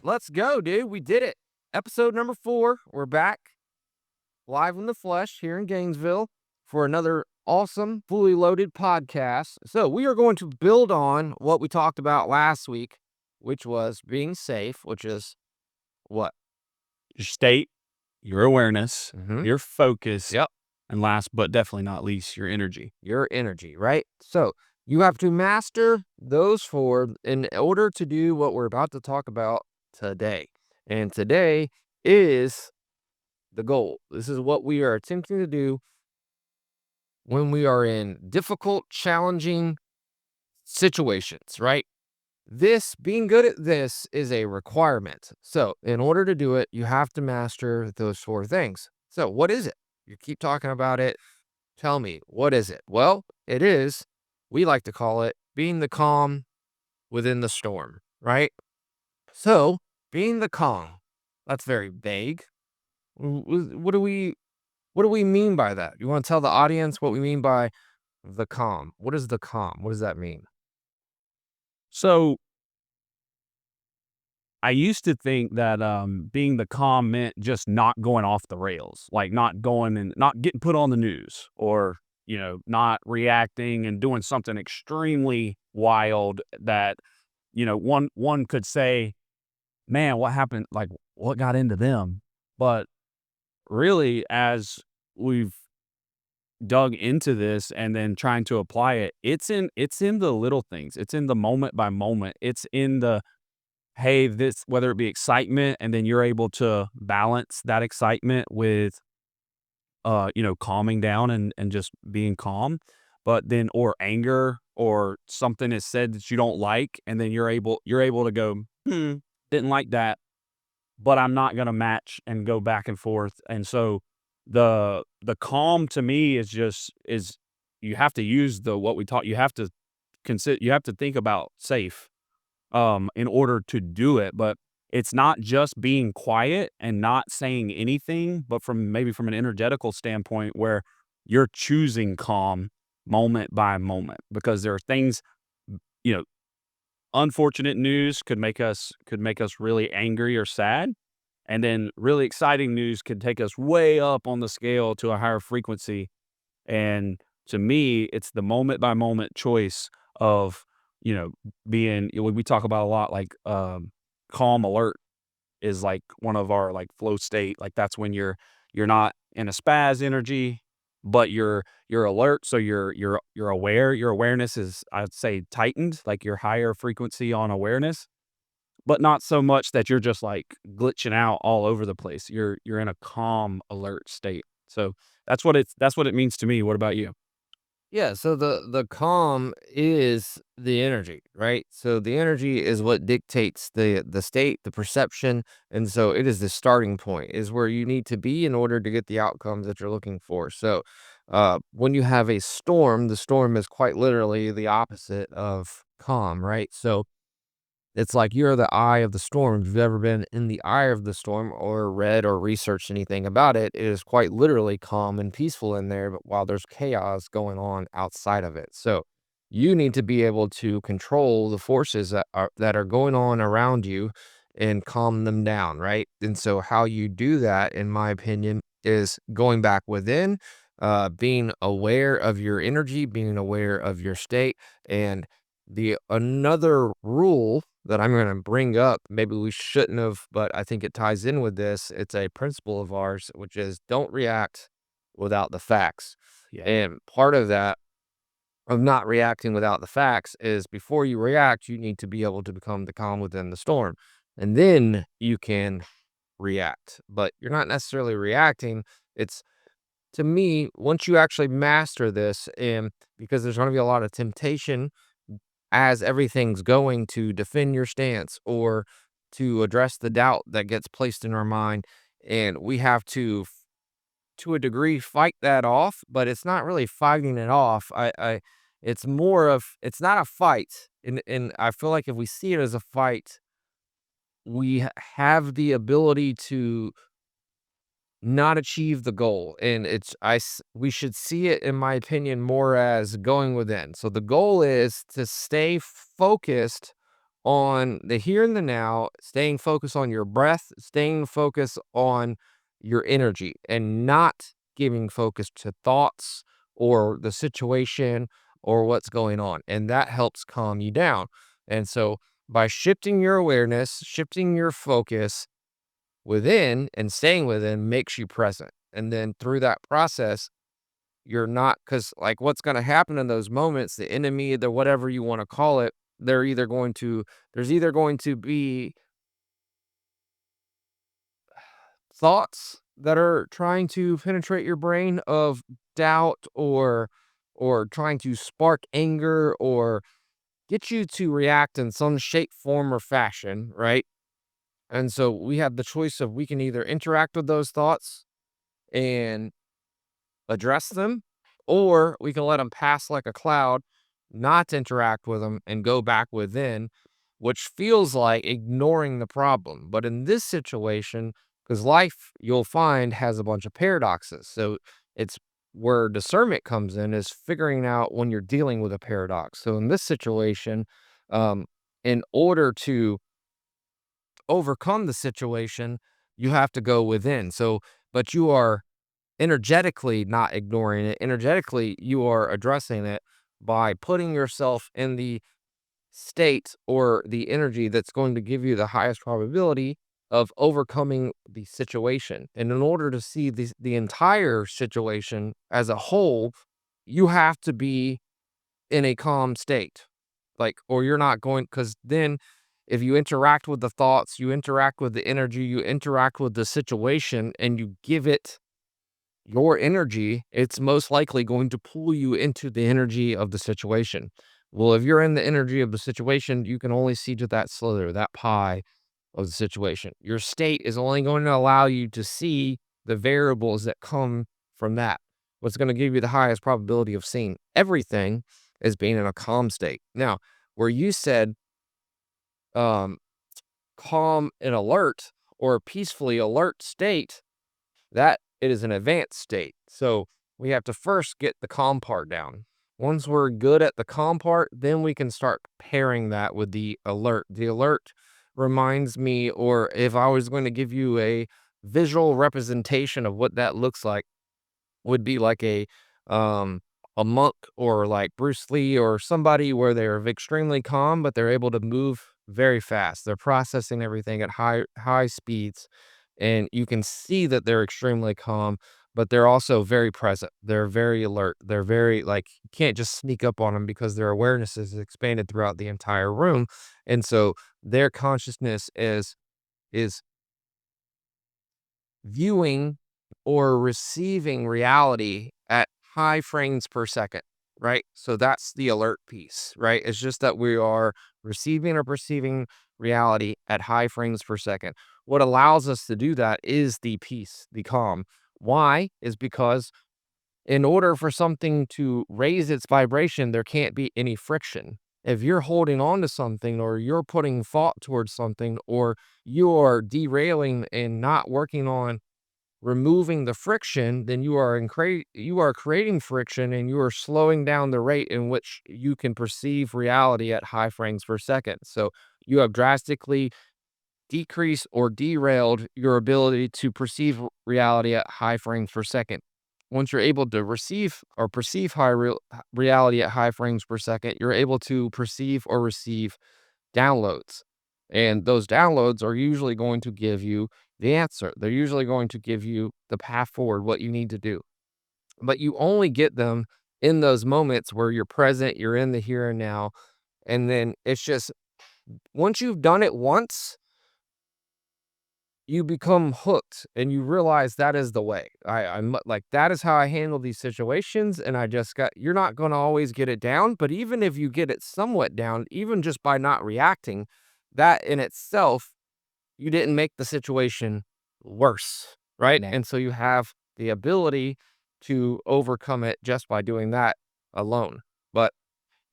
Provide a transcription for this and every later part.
Let's go, dude. We did it. Episode number 4. We're back live in the flesh here in Gainesville for another awesome, fully loaded podcast. So, we are going to build on what we talked about last week, which was being safe, which is what? Your state, your awareness, Mm-hmm. your focus, Yep. and last but definitely not least, your energy. Your energy, right? So, you have to master those 4 in order to do what we're about to talk about today. And today is the goal. This is what we are attempting to do when we are in difficult, challenging situations, right? Being good at this is a requirement. So, in order to do it, you have to master those 4 things. So, what is it? You keep talking about it. Tell me, what is it? Well, we like to call it being the calm within the storm, right? So, being the calm, that's very vague. What do we mean by that? You want to tell the audience what we mean by the calm? What is the calm? What does that mean? So I used to think that being the calm meant just not going off the rails, like not going and not getting put on the news or, not reacting and doing something extremely wild that, one could say, man, what happened? Like, what got into them? But really, as we've dug into this and then trying to apply it, it's in the little things. It's in the moment by moment. It's in the hey, this whether it be excitement and then you're able to balance that excitement with calming down and just being calm. But then or anger or something is said that you don't like, and then you're able to go, didn't like that, but I'm not gonna match and go back and forth. And so the calm to me is you have to use the what we taught. You have to think about safe in order to do it. But it's not just being quiet and not saying anything, but from an energetical standpoint where you're choosing calm moment by moment because there are things, you know, unfortunate news could make us really angry or sad. And then really exciting news could take us way up on the scale to a higher frequency. And to me, it's the moment by moment choice of, you know, being, we talk about a lot, like calm alert is like one of our like flow state. Like that's when you're not in a spaz energy, but you're alert. So you're aware. Your awareness is, I'd say, tightened, like your higher frequency on awareness, but not so much that you're just like glitching out all over the place. You're in a calm alert state. So that's what it means to me. What about you? Yeah, so the calm is the energy, right? So the energy is what dictates the state, the perception, and so it is the starting point, is where you need to be in order to get the outcomes that you're looking for. So, when you have a storm, the storm is quite literally the opposite of calm, right? So it's like you're the eye of the storm. If you've ever been in the eye of the storm or read or researched anything about it, it is quite literally calm and peaceful in there, but while there's chaos going on outside of it. So you need to be able to control the forces that are going on around you and calm them down, right? And so how you do that, in my opinion, is going back within, being aware of your energy, being aware of your state, and the another rule that I'm gonna bring up, maybe we shouldn't have, but I think it ties in with this. It's a principle of ours, which is don't react without the facts. Yeah. And part of that, of not reacting without the facts, is before you react, you need to be able to become the calm within the storm. And then you can react. But you're not necessarily reacting. It's to me, once you actually master this, and because there's going to be a lot of temptation as everything's going to defend your stance or to address the doubt that gets placed in our mind. And we have to a degree, fight that off, but it's not really fighting it off. It's more of, it's not a fight. And I feel like if we see it as a fight, have the ability to not achieve the goal. And we should see it, in my opinion, more as going within. So the goal is to stay focused on the here and the now, staying focused on your breath, staying focused on your energy, and not giving focus to thoughts or the situation or what's going on. And that helps calm you down. And so by shifting your awareness, shifting your focus within and staying within makes you present. And then through that process, you're not, because like what's going to happen in those moments, the enemy, the whatever you want to call it, they're either going to, there's either going to be thoughts that are trying to penetrate your brain of doubt or trying to spark anger or get you to react in some shape, form, or fashion, right? And so we have the choice of we can either interact with those thoughts and address them, or we can let them pass like a cloud, not interact with them, and go back within, which feels like ignoring the problem. But in this situation, because life you'll find has a bunch of paradoxes. So it's where discernment comes in is figuring out when you're dealing with a paradox. So in this situation, um, in order to overcome the situation, you have to go within. So, but you are energetically not ignoring it. Energetically, you are addressing it by putting yourself in the state or the energy that's going to give you the highest probability of overcoming the situation. And in order to see the entire situation as a whole, you have to be in a calm state. Like, or you're not going, because then if you interact with the thoughts, you interact with the energy, you interact with the situation, and you give it your energy, it's most likely going to pull you into the energy of the situation. Well, if you're in the energy of the situation, you can only see to that slither, that pie of the situation. Your state is only going to allow you to see the variables that come from that. What's going to give you the highest probability of seeing everything is being in a calm state. Now, where you said um, calm and alert or peacefully alert state, that it is an advanced state. So we have to first get the calm part down. Once we're good at the calm part, then we can start pairing that with the alert. The alert reminds me, or if I was going to give you a visual representation of what that looks like, would be like um a monk or like Bruce Lee or somebody where they're extremely calm, but they're able to move very fast. They're processing everything at high speeds, and you can see that they're extremely calm, but they're also very present. They're very alert. They're very like you can't just sneak up on them because their awareness is expanded throughout the entire room, and so their consciousness is viewing or receiving reality at high frames per second, right? So that's the alert piece, right? It's just that we are receiving or perceiving reality at high frames per second. What allows us to do that is the peace, the calm. Why? Is because in order for something to raise its vibration, there can't be any friction. If you're holding on to something or you're putting thought towards something or you're derailing and not working on removing the friction, then you are creating friction and you are slowing down the rate in which you can perceive reality at high frames per second. So you have drastically decreased or derailed your ability to perceive reality at high frames per second. Once you're able to receive or perceive reality at high frames per second, you're able to perceive or receive downloads. And those downloads are usually going to give you the answer. They're usually going to give you the path forward, what you need to do. But you only get them in those moments where you're present, you're in the here and now. And then it's just once you've done it once, you become hooked and you realize that is the way. I'm like, that is how I handle these situations. And I just got, you're not going to always get it down. But even if you get it somewhat down, even just by not reacting, that in itself you didn't make the situation worse, right? Nah. And so you have the ability to overcome it just by doing that alone. But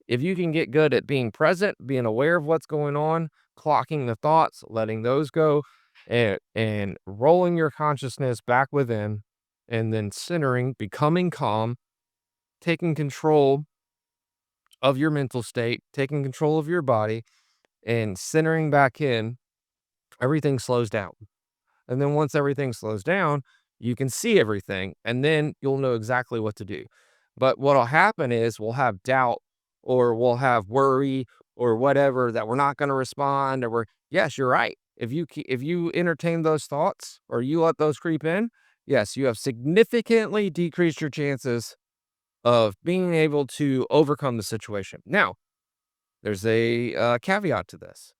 if you can get good at being present, being aware of what's going on, clocking the thoughts, letting those go, and rolling your consciousness back within, and then centering, becoming calm, taking control of your mental state, taking control of your body, and centering back in, everything slows down. And then once everything slows down, you can see everything and then you'll know exactly what to do. But what'll happen is we'll have doubt or we'll have worry or whatever that we're not going to respond or yes, you're right. If you entertain those thoughts or you let those creep in, yes, you have significantly decreased your chances of being able to overcome the situation. Now, there's a caveat to this.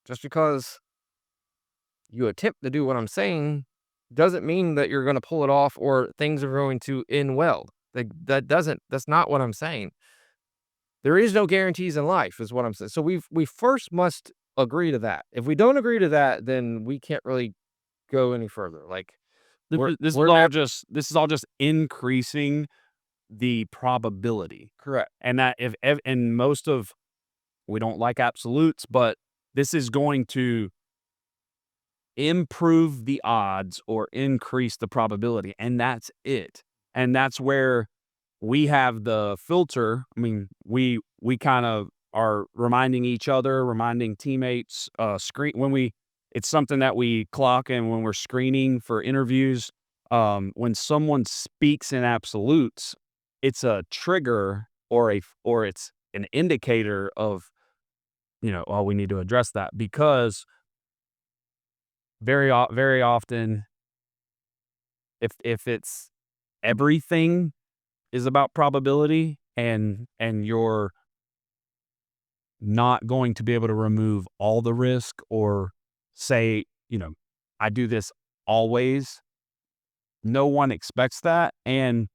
Just because you attempt to do what I'm saying doesn't mean that you're going to pull it off or things are going to end well. That's not what I'm saying. There is no guarantees in life, is what I'm saying. So we first must agree to that. If we don't agree to that, then we can't really go any further. Like This is we're all not just increasing the probability, correct. and that if and most of we don't like absolutes, but this is going to improve the odds or increase the probability, and that's it. And that's where we have the filter. I mean, we kind of are reminding each other, reminding teammates, screen when we it's something that we clock and when we're screening for interviews, when someone speaks in absolutes, it's a trigger or it's an indicator of, oh, we need to address that because very often if it's everything is about probability and you're not going to be able to remove all the risk or say, I do this always. No one expects that. And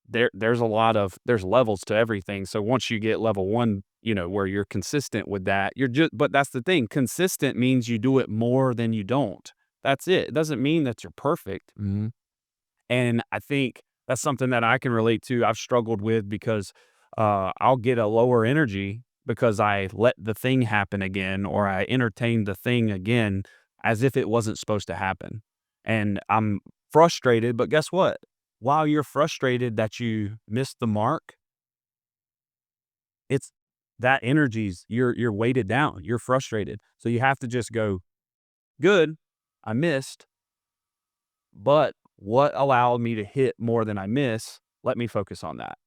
there's levels to everything. So once you get level one, where you're consistent with that, but that's the thing. Consistent means you do it more than you don't. That's it. It doesn't mean that you're perfect. Mhm. And I think that's something that I can relate to. I've struggled with because I'll get a lower energy because I let the thing happen again or I entertained the thing again as if it wasn't supposed to happen. And I'm frustrated, but guess what? While you're frustrated that you missed the mark, it's that energy's you're weighted down. You're frustrated. So you have to just go, good, I missed, but what allowed me to hit more than I miss? Let me focus on that.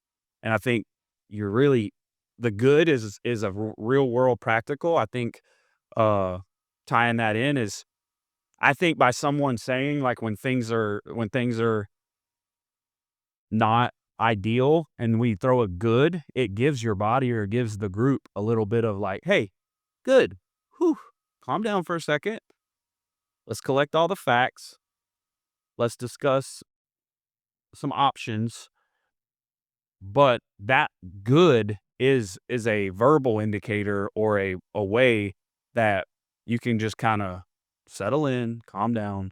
And I think you're really the good is a real world practical. I think uh tying that in is I think by someone saying like when things are not ideal and we throw a good, it gives your body or it gives the group a little bit of like, hey, good. Whew, calm down for a second. Let's collect all the facts. Let's discuss some options. But that good is a verbal indicator or a way that you can just kind of settle in, calm down.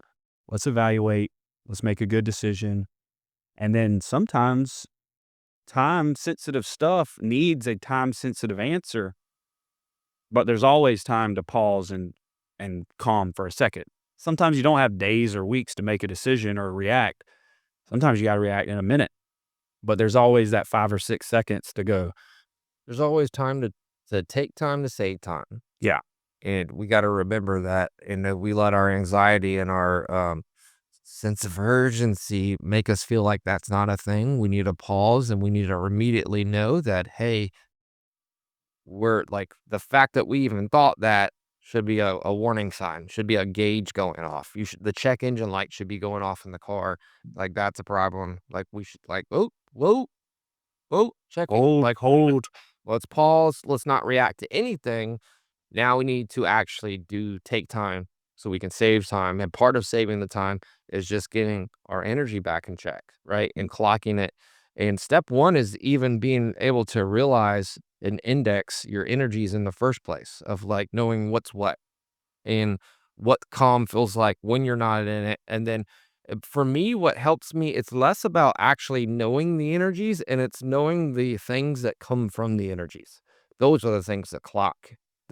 Let's evaluate. Let's make a good decision. And then sometimes time sensitive stuff needs a time sensitive answer, but there's always time to pause and calm for a second. Sometimes you don't have days or weeks to make a decision or react. Sometimes you got to react in a minute, but there's always that 5 or 6 seconds to go. There's always time to take time to save time. Yeah. And we got to remember that, and that we let our anxiety and our sense of urgency make us feel like that's not a thing. We need to pause and we need to immediately know that, hey, we're like the fact that we even thought that should be a warning sign, should be a gauge going off. The check engine light should be going off in the car. Like that's a problem. Like we should like, oh, whoa, whoa, checking. Hold, Like hold. let's pause. Let's not react to anything. Now we need to actually take time so we can save time. And part of saving the time is just getting our energy back in check, right? And clocking it. And step one is even being able to realize and index your energies in the first place of like knowing what's what and what calm feels like when you're not in it. And then for me, what helps me, it's less about actually knowing the energies and it's knowing the things that come from the energies. Those are the things that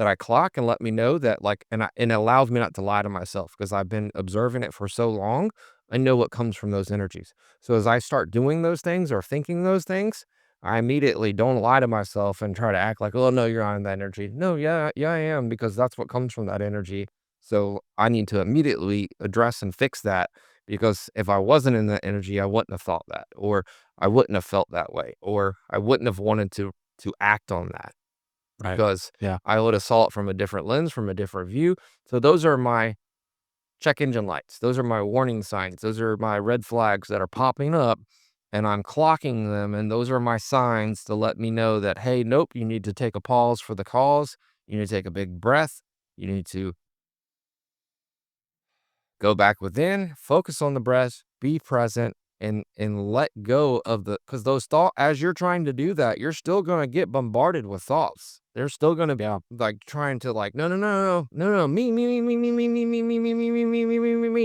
I clock and let me know that like, and it allows me not to lie to myself because I've been observing it for so long. I know what comes from those energies. So as I start doing those things or thinking those things, I immediately don't lie to myself and try to act like, "Oh, no, you're not in that energy." No, yeah, yeah, I am because that's what comes from that energy. So I need to immediately address and fix that because if I wasn't in that energy, I wouldn't have thought that, or I wouldn't have felt that way, or I wouldn't have wanted to act on that Right. because Yeah. I would have saw it from a different lens, from a different view. So those are my check engine lights. Those are my warning signs. Those are my red flags that are popping up and I'm clocking them. And those are my signs to let me know that, hey, nope, you need to take a pause for the cause. You need to take a big breath. You need to go back within, focus on the breath, be present, and let go of the because those thoughts, as you're trying to do that, you're still gonna get bombarded with thoughts. They're still gonna Yeah. like trying to like, no, no, no, no, no, no, me,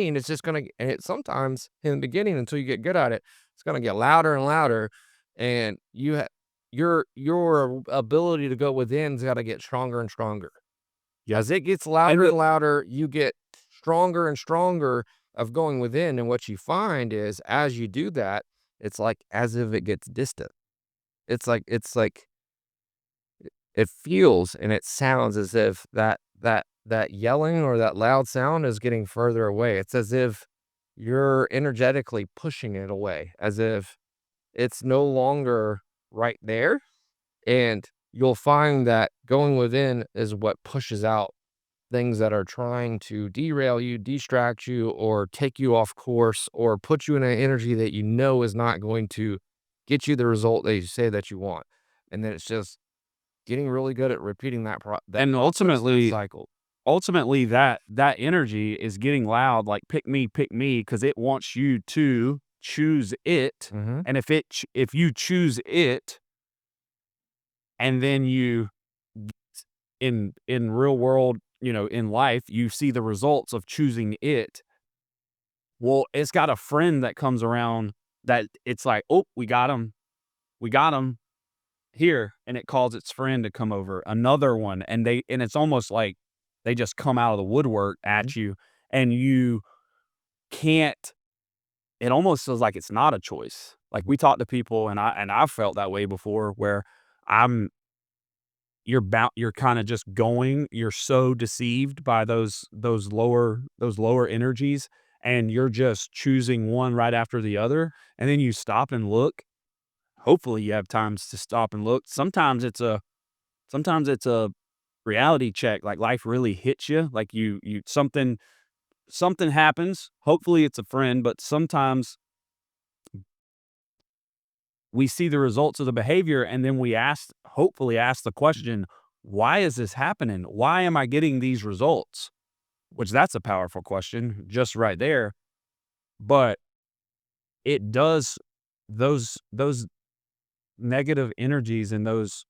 and it's just gonna and it sometimes in the beginning until you get good at it, it's gonna get louder and louder, and your ability to go within's got to get stronger and stronger. Yep. As it gets And louder the and louder, you get stronger and stronger of going within, and what you find is as you do that, it's like as if it gets distant. It's like it feels and it sounds as if that yelling or that loud sound is getting further away. It's as if you're energetically pushing it away, as if it's no longer right there, and you'll find that going within is what pushes out things that are trying to derail you, distract you, or take you off course, or put you in an energy that you know is not going to get you the result that you say that you want. And then it's just getting really good at repeating that and process ultimately cycle. ultimately that energy is getting loud like pick me because it wants you to choose it. Mhm. And if you choose it and then you in real world, in life, you see the results of choosing it. Well, it's got a friend that comes around that it's like, "Oh, we got him here," and it calls its friend to come over, another one, and it's almost like they just come out of the woodwork Mhm. at you, and you can't. It almost feels like it's not a choice. Like, we talk to people, and I've felt that way before where I'm you're kinda just going, you're so deceived by those lower energies, and you're just choosing one right after the other, and then you stop and look. Hopefully, you have times to stop and look. Sometimes it's a reality check, like, life really hits you, like, you something happens, hopefully, it's a friend, but sometimes we see the results of the behavior, and then we hopefully ask the question, "Why is this happening? Why am I getting these results?" Which that's a powerful question just right there, but it does those negative energies and those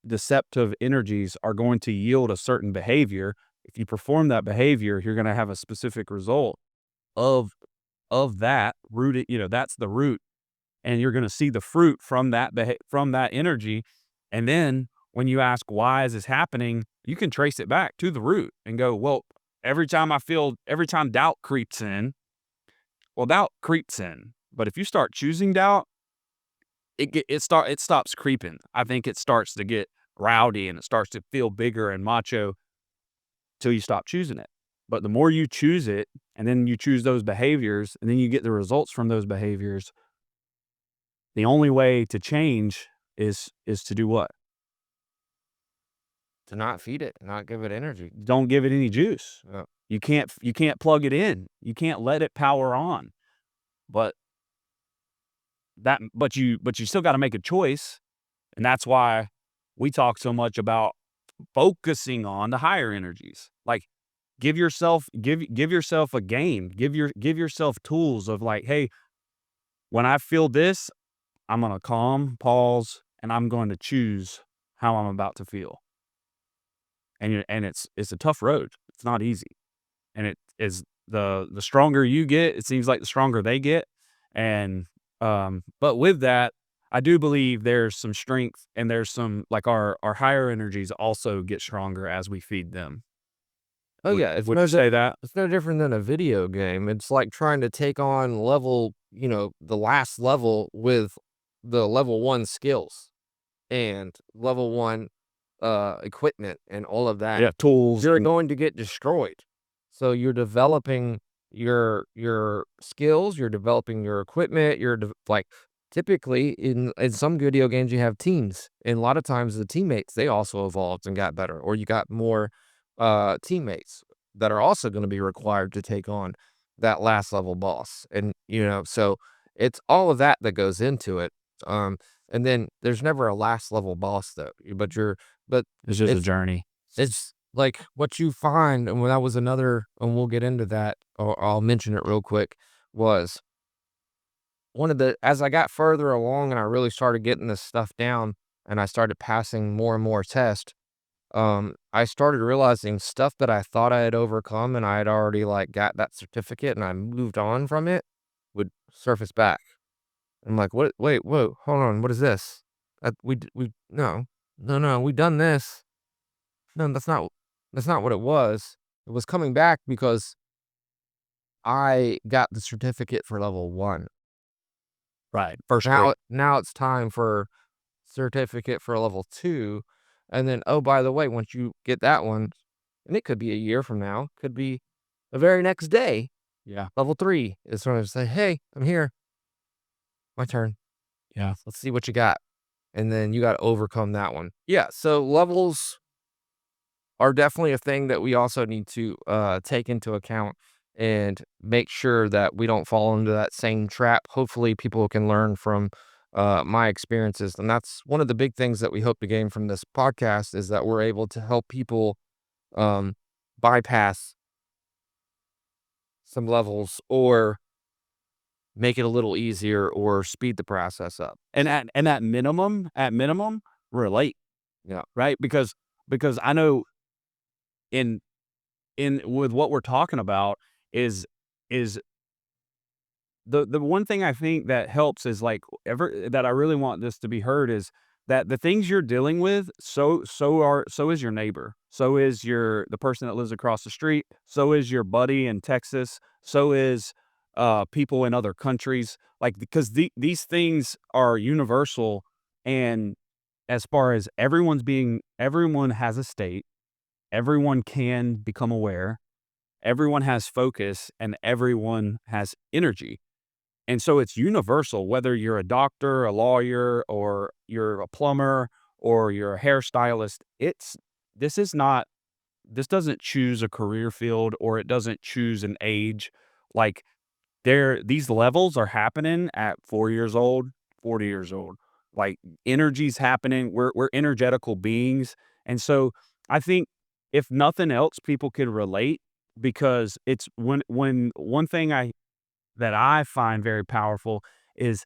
deceptive energies are going to yield a certain behavior. If you perform that behavior, you're gonna have a specific result of that rooted, that's the root, and you're gonna see the fruit from from that energy. And then when you ask, "Why is this happening?" You can trace it back to the root and go, "Well, every time doubt creeps in, well, doubt creeps in, but if you start choosing doubt, it stops creeping. I think it starts to get rowdy and it starts to feel bigger and macho till you stop choosing it. But the more you choose it, and then you choose those behaviors, and then you get the results from those behaviors, the only way to change is to do what? To not feed it, not give it energy. Don't give it any juice. Yeah. You can't plug it in. You can't let it power on. But but you still got to make a choice, and that's why we talk so much about focusing on the higher energies. Like, give yourself a game. Give yourself tools of like, "Hey, when I feel this, I'm gonna calm, pause, and I'm going to choose how I'm about to feel." And it's a tough road. It's not easy. And it is the stronger you get, it seems like the stronger they get. And but with that, I do believe there's some strength and there's some like our higher energies also get stronger as we feed them. Oh, Would yeah, would you say that? it's no different than a video game. It's like trying to take on level, the last level with the level 1 skills and level 1 equipment and all of that, Yeah, tools you're and going to get destroyed. So you're developing your skills, you're developing your equipment, like typically in some video games you have teams, and a lot of times the teammates they also evolved and got better, or you got more teammates that are also going to be required to take on that last level boss. And so it's all of that that goes into it. Um and then there's never a last level boss though, but it's just a it's journey. it's like what you find, and that was another, and we'll get into that, or I'll mention it real quick, was one of the as I got further along and I really started getting this stuff down and I started passing more and more tests, I started realizing stuff that I thought I had overcome and I had already like got that certificate and I moved on from it would surface back. I'm like, what? Wait, whoa, hold on, what is this? We no, no, no, we done this. No, that's not what it was. It was coming back because I got the certificate for level 1. Right, first Now grade. now it's time for certificate for level 2, and then, oh, by the way, once you get that one, and it could be a year from now, could be the very next day, Yeah, level 3 is when I say, "Hey, I'm here. My turn. yeah. Let's see what you got." And then you gotta overcome that one. Yeah, so levels are definitely a thing that we also need to take into account and make sure that we don't fall into that same trap. Hopefully, people can learn from my experiences, and that's one of the big things that we hope to gain from this podcast is that we're able to help people um, bypass some levels or make it a little easier or speed the process up. And at minimum, relate, Yeah. right? Because I know in with what we're talking about is is the one thing I think that helps is like ever that I really want this to be heard is that the things you're dealing with, so is your neighbor, so is the person that lives across the street, so is your buddy in Texas, so is people in other countries, like because these things are universal, and as far as everyone has a state, everyone can become aware, everyone has focus, and everyone has energy. And so it's universal, whether you're a doctor, a lawyer, or you're a plumber, or you're a hairstylist. This is not, this doesn't choose a career field or it doesn't choose an age. Like these levels are happening at 4 years old, 40 years old. Like energy's happening. We're energetical beings. And so I think if nothing else, people can relate because it's when one thing that I find very powerful is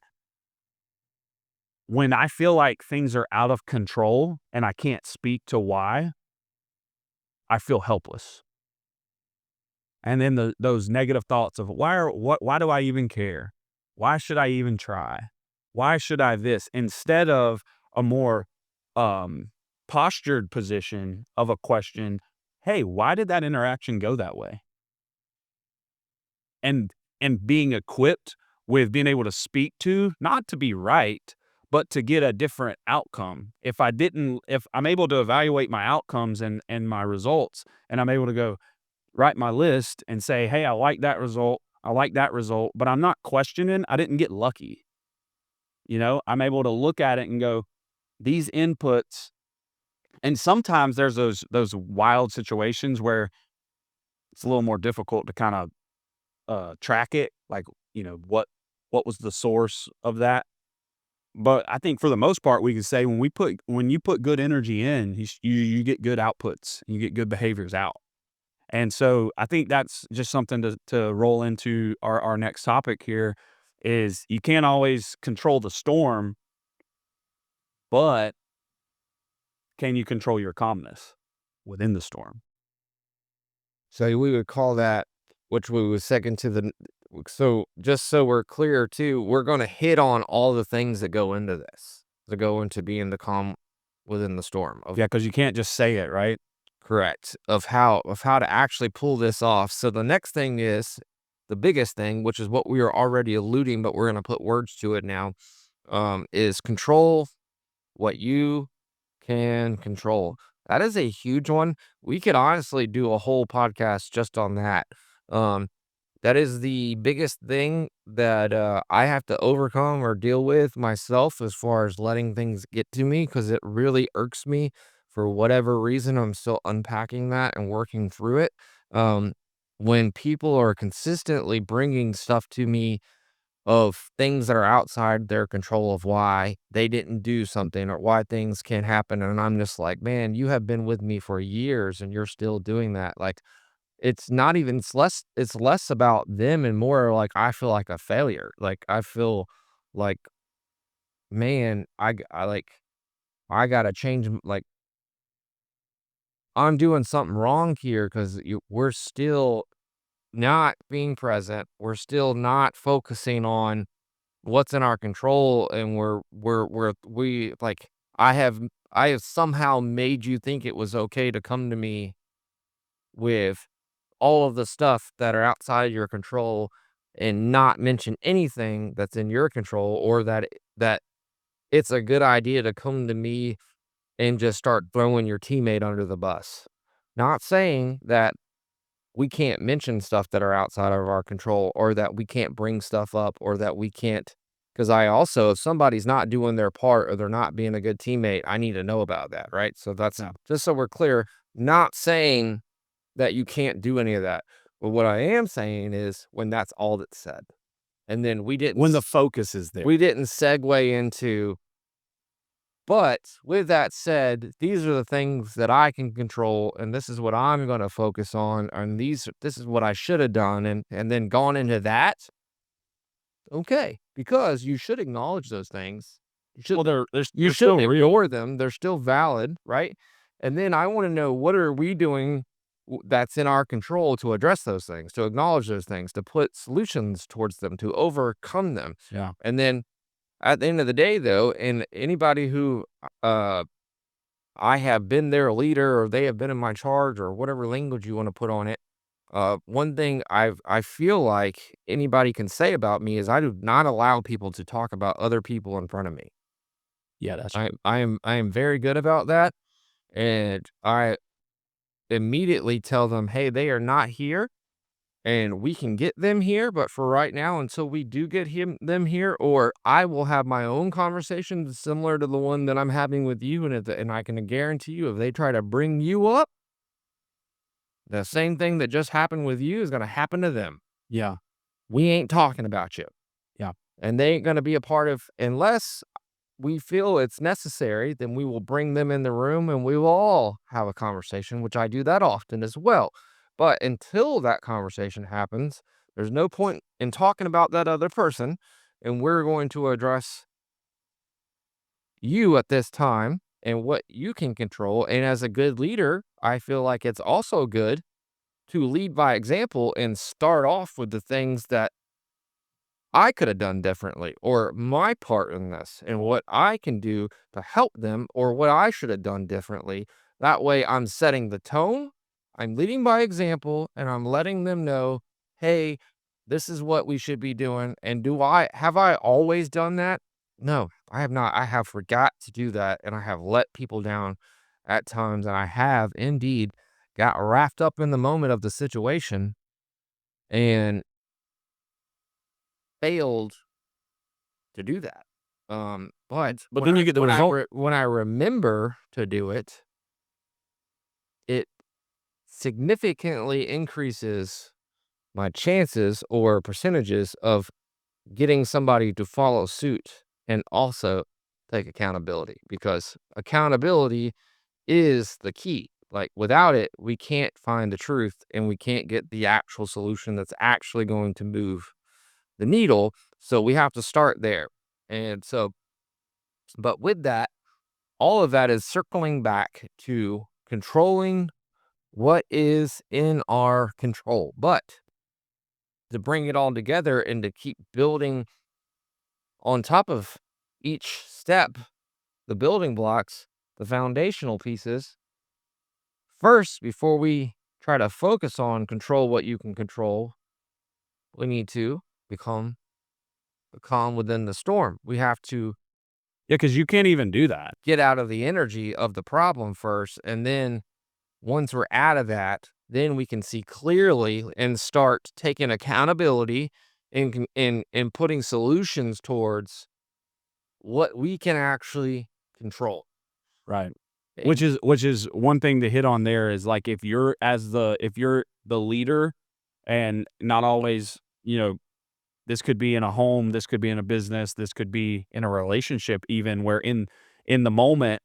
when I feel like things are out of control and I can't speak to why, I feel helpless. And then those negative thoughts of why do I even care? Why should I even try? Why should I this? Instead of a more um, postured position of a question, hey, why did that interaction go that way? and and being equipped with being able to speak to, not to be right, but to get a different outcome. If I'm able to evaluate my outcomes and my results, and I'm able to go write my list and say, hey, I like that result, I like that result, but I'm not questioning, I didn't get lucky. I'm able to look at it and go, these inputs, and sometimes there's those wild situations where it's a little more difficult to kind of track it, like, what was the source of that? But I think for the most part, we can say when you put good energy in, you get good outputs, you get good behaviors out. And so I think that's just something to roll into our next topic here is you can't always control the storm, but can you control your calmness within the storm? So we would call that, which we was second to the. So just so we're clear too, we're going to hit on all the things that go into this, that go into being the calm within the storm. Of Yeah, because you can't just say it, right? correct of how to actually pull this off. So the next thing is the biggest thing, which is what we are already alluding, but we're going to put words to it now. is control what you can control. That is a huge one. We could honestly do a whole podcast just on that. Um, that is the biggest thing that I have to overcome or deal with myself as far as letting things get to me because it really irks me for whatever reason. I'm still unpacking that and working through it. Um, when people are consistently bringing stuff to me of things that are outside their control of why they didn't do something or why things can't happen. And I'm just like, man, you have been with me for years and you're still doing that. Like, it's not even, it's less about them and more like I feel like a failure. Like, I feel like, man, I like, I gotta change, like, I'm doing something wrong here because we're still not being present. We're still not focusing on what's in our control, and we like, I have I have somehow made you think it was okay to come to me with all of the stuff that are outside of your control and not mention anything that's in your control, or that it's a good idea to come to me and just start throwing your teammate under the bus. Not saying that we can't mention stuff that are outside of our control or that we can't bring stuff up or that we can't, because I also, if somebody's not doing their part or they're not being a good teammate, I need to know about that, right? So that's Yeah. just so we're clear, not saying that you can't do any of that. But what I am saying is when that's all that's said. And then When the focus is there. we didn't segue into, but with that said, these are the things that I can control, and this is what I'm gonna focus on, and this is what I should have done, and then gone into that. Okay, because you should acknowledge those things. You Well, should you they're still shouldn't real. ignore them. They're still valid, right? And then I want to know, what are we doing that's in our control to address those things, to acknowledge those things, to put solutions towards them, to overcome them. Yeah. And then at the end of the day, though, and anybody who uh I have been their leader or they have been in my charge or whatever language you want to put on it. One thing I feel like anybody can say about me is I do not allow people to talk about other people in front of me. Yeah, that's I am very good about that, and I immediately tell them, "Hey, they are not here, and we can get them here, but for right now, until we do get them here, or I will have my own conversation similar to the one that I'm having with you, and I can guarantee you, if they try to bring you up, the same thing that just happened with you is gonna happen to them. yeah. We ain't talking about you, Yeah. and they ain't gonna be a part of, unless we feel it's necessary, then we will bring them in the room and we will all have a conversation, which I do that often as well. But until that conversation happens, there's no point in talking about that other person, and we're going to address you at this time and what you can control. And as a good leader, I feel like it's also good to lead by example and start off with the things that I could have done differently, or my part in this, and what I can do to help them, or what I should have done differently. That way, I'm setting the tone, I'm leading by example, and I'm letting them know, hey, this is what we should be doing. And have I always done that? No, I have not. I have forgot to do that, and I have let people down at times, and I have indeed got wrapped up in the moment of the situation and failed to do that. But But then you get the result. when I remember to do it, it significantly increases my chances or percentages of getting somebody to follow suit and also take accountability, because accountability is the key. Like, without it, we can't find the truth and we can't get the actual solution that's actually going to move the needle. So we have to start there. And so, but with that, all of that is circling back to controlling what is in our control. But to bring it all together and to keep building on top of each step, the building blocks, the foundational pieces, first, before we try to focus on control what you can control, we need to become the calm within the storm. We have to Yeah, because you can't even do that. get out of the energy of the problem first, and then once we're out of that, then we can see clearly and start taking accountability and putting solutions towards what we can actually control. Right. And Which is one thing to hit on there is, like, if you're the leader and not always, this could be in a home, this could be in a business, this could be in a relationship even where in the moment,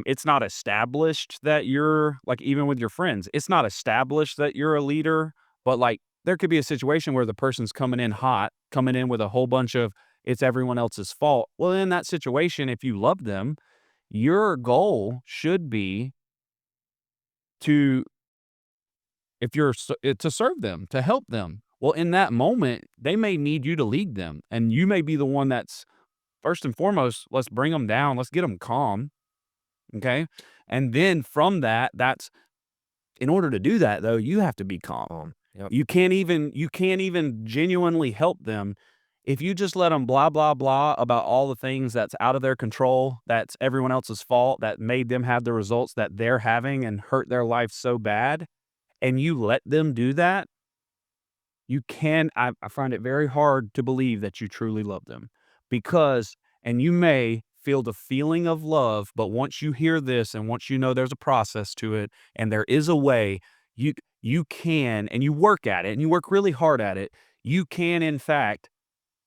it's not established that you're like, even with your friends, it's not established that you're a leader, but, like, there could be a situation where the person's coming in hot, coming in with a whole bunch of, "It's everyone else's fault." Well, in that situation, if you love them, your goal should be to if you're to serve them, to help them. Well, in that moment, they may need you to lead them, and you may be the one that's first and foremost, let's bring them down, let's get them calm, okay? And then from that, that's in order to do that though, you have to be calm. yep. You can't even genuinely help them if you just let them blah blah blah about all the things that's out of their control, that's everyone else's fault, that made them have the results that they're having and hurt their life so bad, and you let them do that, I find it very hard to believe that you truly love them because, and you may feel the feeling of love, but once you hear this and once you know there's a process to it and there is a way, you can, and you work at it and you work really hard at it, you can, in fact,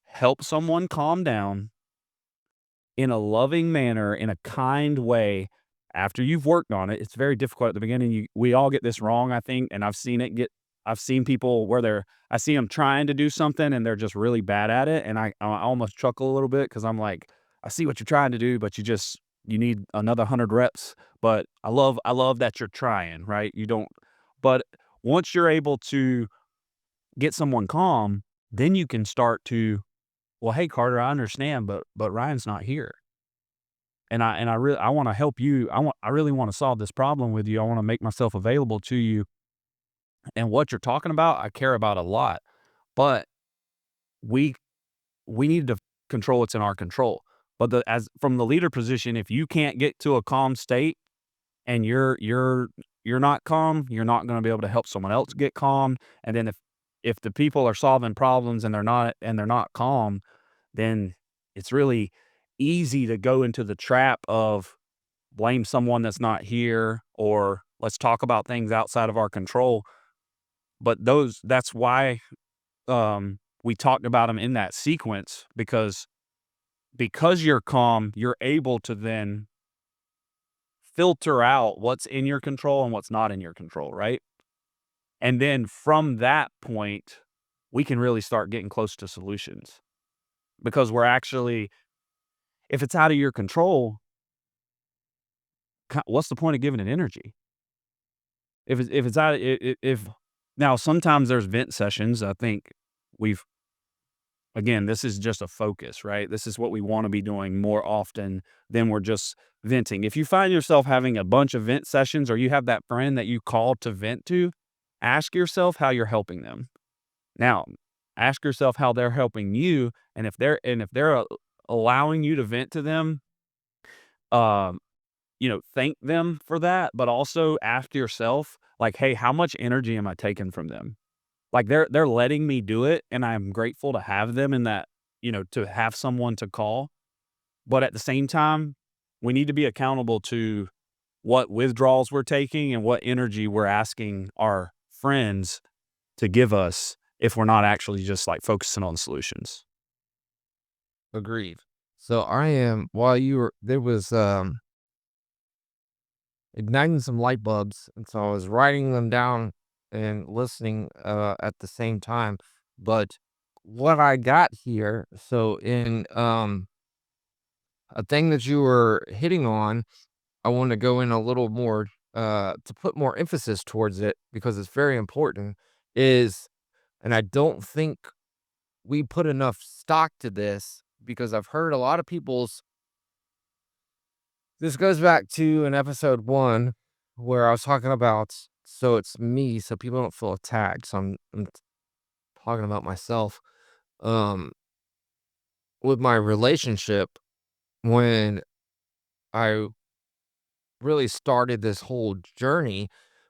help someone calm down in a loving manner, in a kind way after you've worked on it. It's very difficult at the beginning. We all get this wrong, I think, and I've seen people where I see them trying to do something and they're just really bad at it, and I almost chuckle a little bit because I'm like, I see what you're trying to do, but you need another 100 reps. But I love that you're trying, right? You don't, but once you're able to get someone calm, then you can start to, well, hey Carter, I understand, but Ryan's not here. And I really I wanna help you. I really wanna solve this problem with you. I wanna make myself available to you. And what you're talking about, I care about a lot. But we we need to control what's in our control. But the as from the leader position, if you can't get to a calm state and you're not calm, you're not gonna be able to help someone else get calm. And then if the people are solving problems and they're not calm, then it's really easy to go into the trap of blame someone that's not here, or let's talk about things outside of our control. But that's why we talked about them in that sequence, because you're calm, you're able to then filter out what's in your control and what's not in your control, right? And then from that point, we can really start getting close to solutions because we're actually, if it's out of your control, what's the point of giving it energy? If it's out, if now sometimes there's vent sessions. I think we've again, this is just a focus, right? This is what we want to be doing more often than we're just venting. If you find yourself having a bunch of vent sessions, or you have that friend that you call to vent to, ask yourself how you're helping them. Now, ask yourself how they're helping you, and if they're allowing you to vent to them, um, thank them for that, but also ask yourself, like, "Hey, how much energy am I taking from them?" Like, they're letting me do it, and I'm grateful to have them in that, to have someone to call, but at the same time, we need to be accountable to what withdrawals we're taking and what energy we're asking our friends to give us if we're not actually just, like, focusing on solutions. Agreed. So I am while you were there was igniting some light bulbs, and so I was writing them down and listening at the same time. But what I got here, so in a thing that you were hitting on, I want to go in a little more to put more emphasis towards it because it's very important is, and I don't think we put enough stock to this because I've heard a lot of people's. This goes back to an episode 1 where I was talking about, so it's me, so people don't feel attacked. So I'm talking about myself. Um, with my relationship, when I really started this whole journey,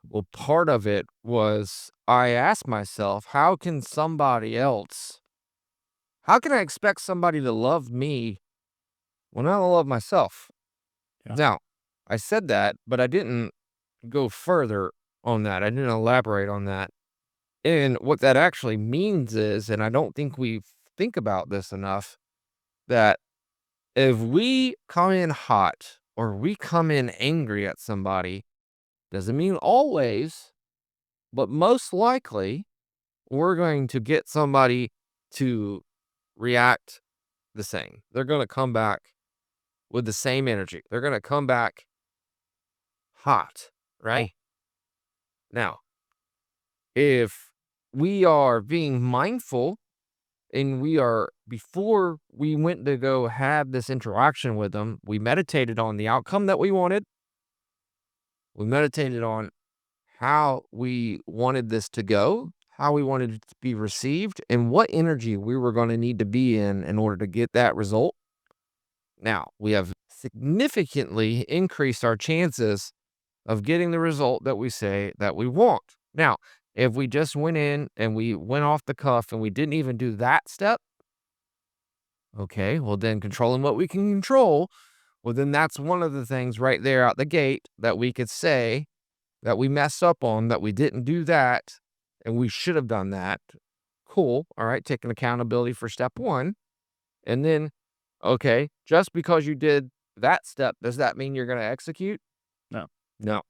well, part of it was I asked myself, how can I expect somebody to love me when I don't love myself? Yeah. Now, I said that, but I didn't go further on that. I didn't elaborate on that. And what that actually means is, and I don't think we think about this enough, that if we come in hot or we come in angry at somebody, doesn't mean always, but most likely, we're going to get somebody to react the same. They're going to come back with the same energy. They're going to come back hot, Oh, right? Now, if we are being mindful and before we went to go have this interaction with them, we meditated on the outcome that we wanted. We meditated on how we wanted this to go, how we wanted it to be received, and what energy we were going to need to be in order to get that result. Now, we have significantly increased our chances of getting the result that we say that we want. Now, if we just went in and we went off the cuff and we didn't even do that step, okay, well, then controlling what we can control, well, then that's one of the things right there out the gate that we could say that we messed up on, that we didn't do that, and we should have done that. Cool. All right. Taking accountability for step one. And then, okay, just because you did that step, does that mean you're going to execute? no. No.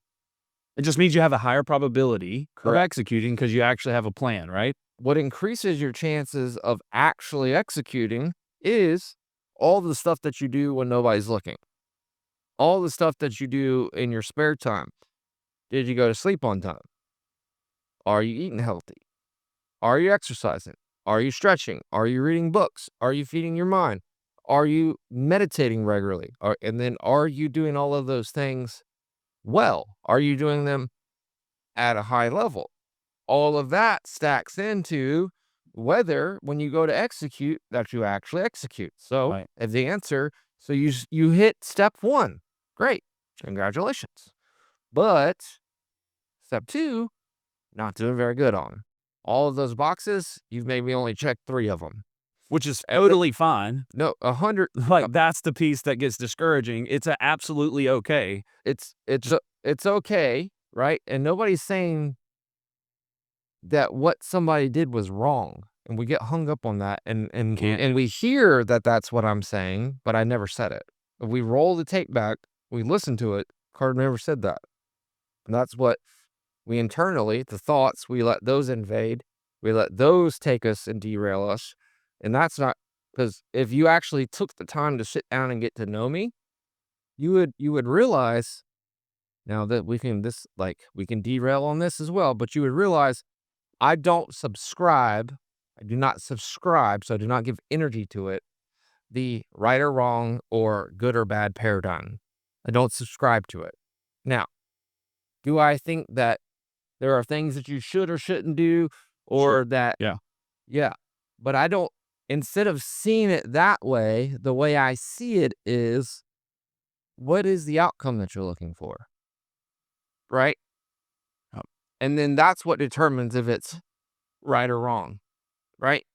It just means you have a higher probability of Correct. executing because you actually have a plan, right? What increases your chances of actually executing is all the stuff that you do when nobody's looking, all the stuff that you do in your spare time. Did you go to sleep on time? Are you eating healthy? Are you exercising? Are you stretching? Are you reading books? Are you feeding your mind? Are you meditating regularly? And then are you doing all of those things well? Are you doing them at a high level? All of that stacks into whether when you go to execute that you actually execute. So Right. if the answer, so you hit step one, great, congratulations. But step two, not doing very good on. All of those boxes, you've maybe only checked 3 of them. Which is And the totally fine. no, 100 Like, that's the piece that gets discouraging. It's a absolutely okay. Just it's okay, right? And nobody's saying that what somebody did was wrong, and we get hung up on that, can't and we hear that that's what I'm saying, but I never said it. If we roll the tape back, we listen to it, Carter never said that. And that's what we internally, the thoughts, we let those invade. We let those take us and derail us. And that's not because if you actually took the time to sit down and get to know me, you would realize now that we can derail on this as well, but you would realize I don't subscribe. I do not subscribe, so I do not give energy to it. The right or wrong or good or bad paradigm. I don't subscribe to it. Now, do I think that there are things that you should or shouldn't do, sure. or that, Yeah. yeah, but I don't, instead of seeing it that way, the way I see it is, what is the outcome that you're looking for? Right? Yep. And then that's what determines if it's right or wrong. Right?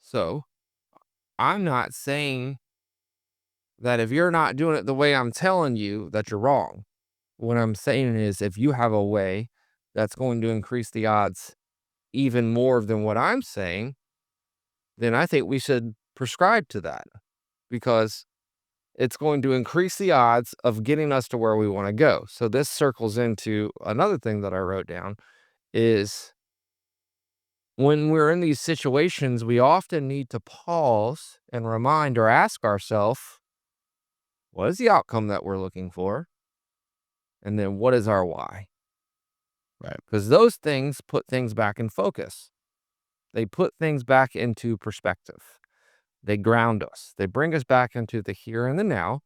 So I'm not saying that if you're not doing it the way I'm telling you, that you're wrong. What I'm saying is if you have a way that's going to increase the odds even more than what I'm saying, then I think we should prescribe to that because it's going to increase the odds of getting us to where we want to go. So this circles into another thing that I wrote down is when we're in these situations, we often need to pause and remind or ask ourselves, what is the outcome that we're looking for? And then what is our why? Right. Because those things put things back in focus. They put things back into perspective. They ground us. They bring us back into the here and the now,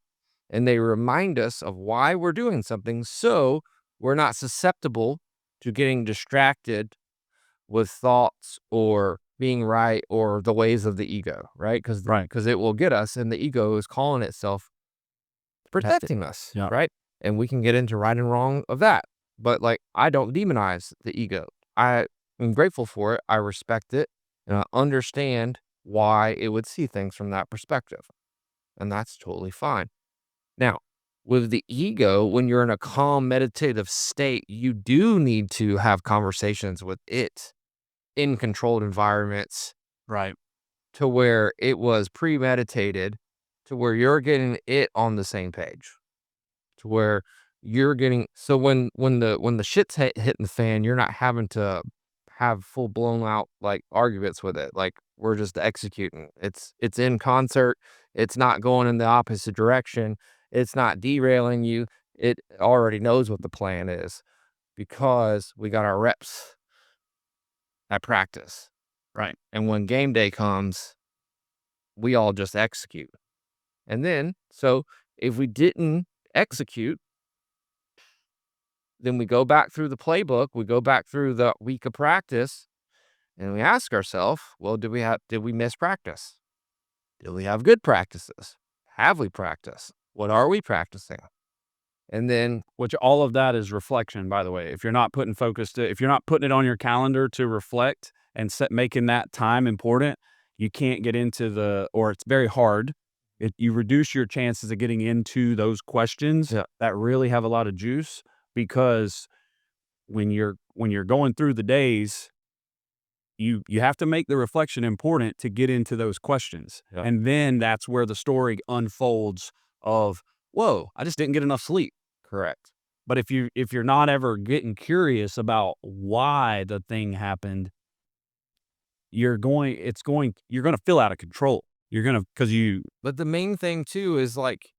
and they remind us of why we're doing something so we're not susceptible to getting distracted with thoughts or being right or the ways of the ego, right? Right. Because it will get us, and the ego is calling itself protecting us, Yeah. right? And we can get into right and wrong of that. But like, I don't demonize the ego. I am grateful for it. I respect it, and I understand why it would see things from that perspective. And that's totally fine. Now, with the ego, when you're in a calm meditative state, you do need to have conversations with it in controlled environments Right. to where it was premeditated, to where you're getting it on the same page, to where you're getting so when the shit's hitting the fan, you're not having to have full blown out like arguments with it. Like we're just executing. It's in concert. It's not going in the opposite direction. It's not derailing you. It already knows what the plan is because we got our reps at practice. Right. And when game day comes, we all just execute. And then, so if we didn't execute, then we go back through the playbook, we go back through the week of practice, and we ask ourselves, well, did we miss practice? Did we have good practices? Have we practiced? What are we practicing? And then, Which all of that is reflection, by the way. If you're not if you're not putting it on your calendar to reflect and making that time important, you can't get into or it's very hard. You reduce your chances of getting into those questions yeah, that really have a lot of juice because when you're going through the days, you have to make the reflection important to get into those questions. yeah, And then that's where the story unfolds of, whoa, I just didn't get enough sleep. correct. But if you're not ever getting curious about why the thing happened, you're gonna feel out of control. You're gonna because you But the main thing too is like,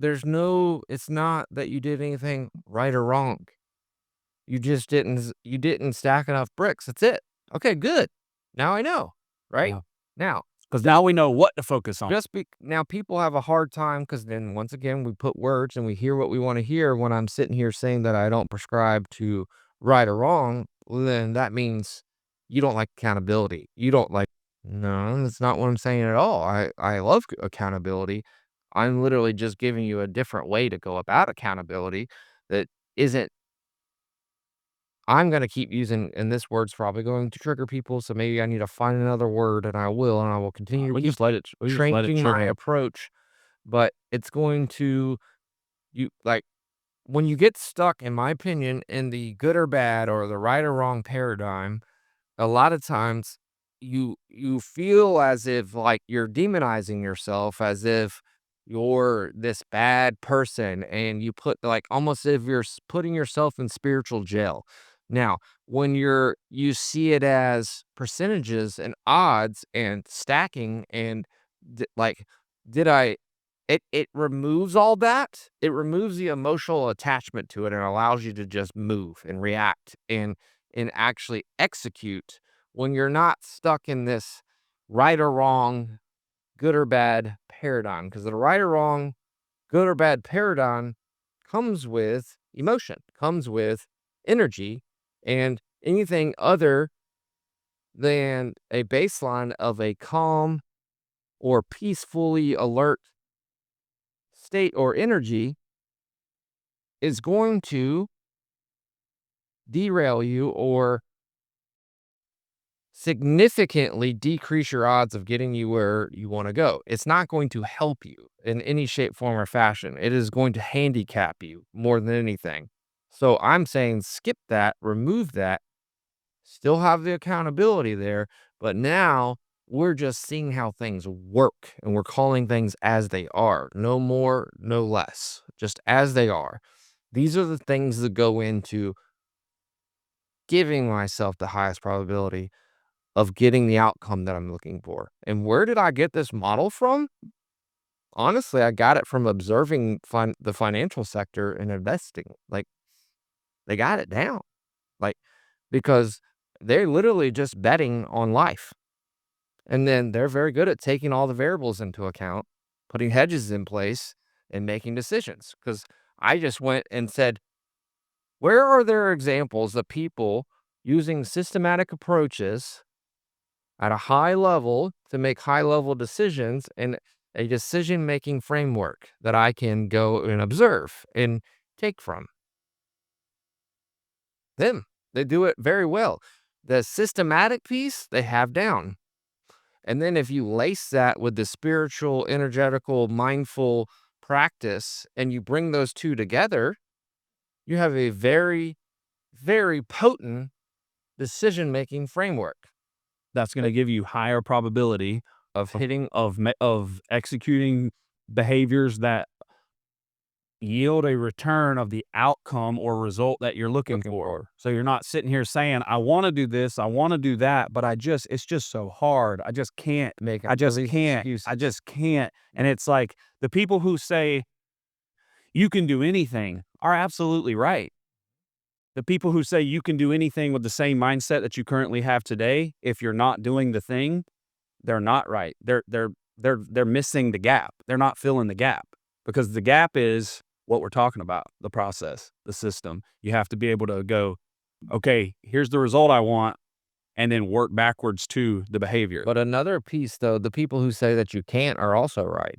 it's not that you did anything right or wrong. You didn't stack enough bricks. That's it. Okay, good. Now I know, right? Yeah. Now, Because now we know what to focus on. now people have a hard time because then once again we put words and we hear what we want to hear. When I'm sitting here saying that I don't prescribe to right or wrong, well, then that means you don't like accountability. You don't like no, that's not what I'm saying at all. I love accountability. I'm literally just giving you a different way to go about accountability that isn't I'm gonna keep using and this word's probably going to trigger people, so maybe I need to find another word, and I will continue to keep We just let it changing my trigger. approach, but it's going to you like, when you get stuck, in my opinion, in the good or bad or the right or wrong paradigm, a lot of times you feel as if, like, you're demonizing yourself, as if you're this bad person, and you put, like, almost as if you're putting yourself in spiritual jail. Now, when you see it as percentages and odds and stacking and like, did I it removes all that. It removes the emotional attachment to it and allows you to just move and react and actually execute when you're not stuck in this right or wrong, good or bad paradigm. Because the right or wrong, good or bad paradigm comes with emotion, comes with energy, and anything other than a baseline of a calm or peacefully alert state or energy is going to derail you or significantly decrease your odds of getting you where you want to go. It's not going to help you in any shape, form, or fashion. It is going to handicap you more than anything. So I'm saying skip that, remove that, still have the accountability there, but now we're just seeing how things work and we're calling things as they are. No more, no less, just as they are. These are the things that go into giving myself the highest probability of getting the outcome that I'm looking for. And where did I get this model from? Honestly, I got it from observing the financial sector and investing. Like, they got it down. Like, because they're literally just betting on life. And then they're very good at taking all the variables into account, putting hedges in place, and making decisions. Because I just went and said, where are there examples of people using systematic approaches at a high level to make high level decisions and a decision making framework that I can go and observe and take from them. They do it very well. The systematic piece they have down. And then if you lace that with the spiritual, energetical, mindful practice and you bring those two together, you have a very, very potent decision making framework That's going to give you higher probability of hitting. of executing behaviors that yield a return of the outcome or result that you're looking Looking for. for. So you're not sitting here saying, I want to do this, I want to do that, but it's just so hard. I just can't. Making I all just these can't. excuses. I just can't. And it's like the people who say you can do anything are absolutely right. The people who say you can do anything with the same mindset that you currently have today, if you're not doing the thing, they're not right. They're missing the gap. They're not filling the gap, because the gap is what we're talking about, the process, the system. You have to be able to go, okay, here's the result I want, and then work backwards to the behavior. But another piece, though, the people who say that you can't are also right.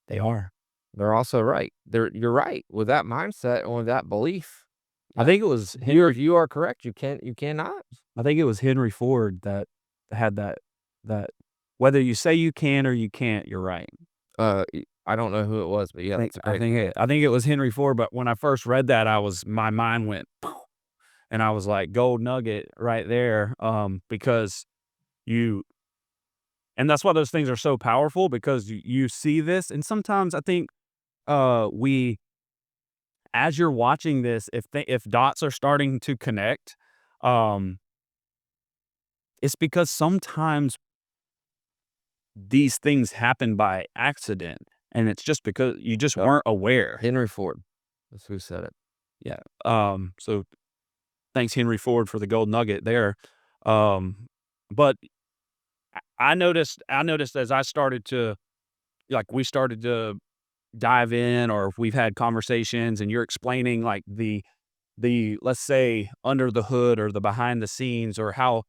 They are. They're also right. You're right with that mindset and with that belief. I think it was You are correct. You cannot. I think it was Henry Ford that had that whether you say you can or you can't, you're right. I don't know who it was, but yeah, that's a great. I think it was Henry Ford, but when I first read that, my mind went, and I was like, gold nugget right there, because you and that's why those things are so powerful, because you see this, and sometimes I think, we as you're watching this, if dots are starting to connect, um, it's because sometimes these things happen by accident, and it's just because you just weren't aware. Henry Ford. That's who said it. Yeah. So thanks Henry Ford for the gold nugget there. But I noticed as I started to, like, we started to dive in, or if we've had conversations and you're explaining like the let's say under the hood or the behind the scenes, or how